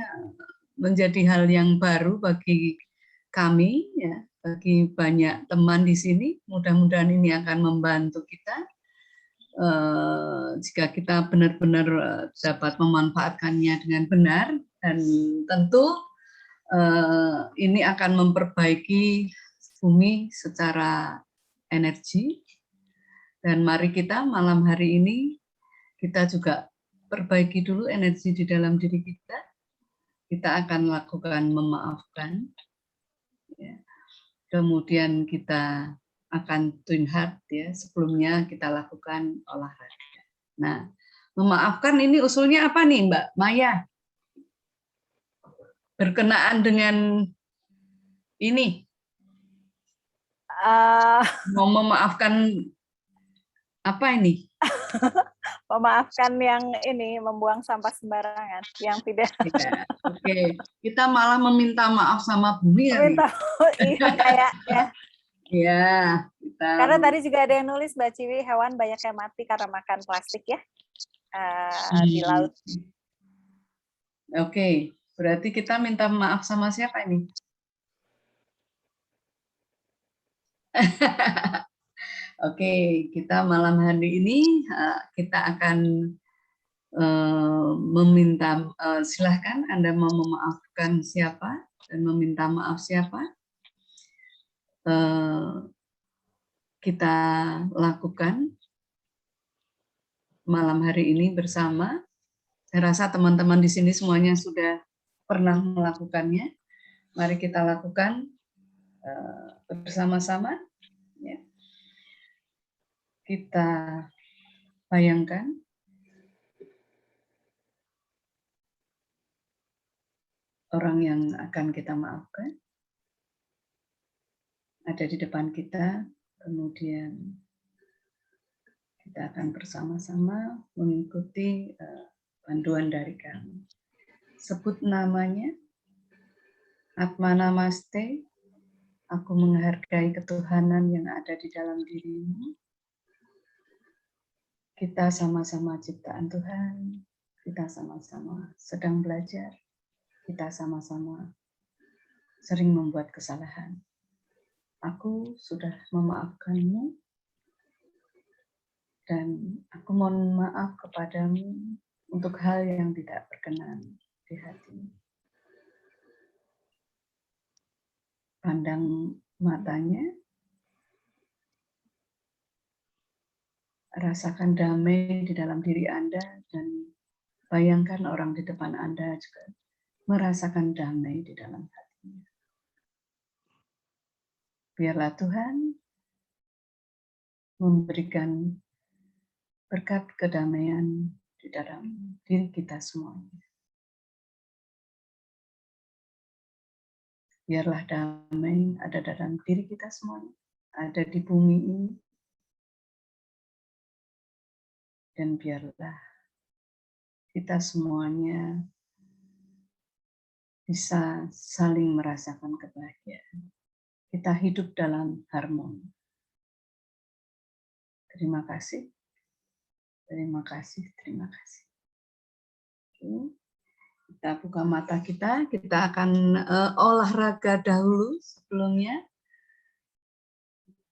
menjadi hal yang baru bagi kami ya, bagi banyak teman di sini. Mudah-mudahan ini akan membantu kita. Jika kita benar-benar dapat memanfaatkannya dengan benar, dan tentu ini akan memperbaiki bumi secara energi. Dan mari kita malam hari ini kita juga perbaiki dulu energi di dalam diri kita. Kita akan lakukan memaafkan, ya. Kemudian kita akan twin heart ya, sebelumnya kita lakukan olahraga. Nah, memaafkan ini usulnya apa nih Mbak Maya? Berkenaan dengan ini, mau memaafkan apa ini? Memaafkan yang ini, membuang sampah sembarangan, yang tidak. Ya, oke, kita malah meminta maaf sama bumi ya. Iya, kayak ya. Ya, kita. Karena tadi juga ada yang nulis Mbak Ciwi, hewan banyak yang mati karena makan plastik ya di laut. Oke, berarti kita minta maaf sama siapa ini? Oke, kita malam hari ini kita akan meminta, silahkan Anda mau memaafkan siapa dan meminta maaf siapa. Kita lakukan malam hari ini bersama. Saya rasa teman-teman di sini semuanya sudah pernah melakukannya. Mari kita lakukan bersama-sama. Ya. Kita bayangkan orang yang akan kita maafkan ada di depan kita, kemudian kita akan bersama-sama mengikuti panduan dari kami. Sebut namanya, Atma Namaste, aku menghargai ketuhanan yang ada di dalam dirimu. Kita sama-sama ciptaan Tuhan, kita sama-sama sedang belajar, kita sama-sama sering membuat kesalahan. Aku sudah memaafkanmu, dan aku mohon maaf kepadamu untuk hal yang tidak berkenan di hatimu. Pandang matanya, rasakan damai di dalam diri Anda, dan bayangkan orang di depan Anda juga merasakan damai di dalam hatinya. Biarlah Tuhan memberikan berkat kedamaian di dalam diri kita semuanya. Biarlah damai ada dalam diri kita semuanya, ada di bumi ini. Dan biarlah kita semuanya bisa saling merasakan kebahagiaan. Kita hidup dalam harmoni. Terima kasih. Terima kasih, terima kasih. Oke. Kita buka mata kita akan olahraga dahulu sebelumnya.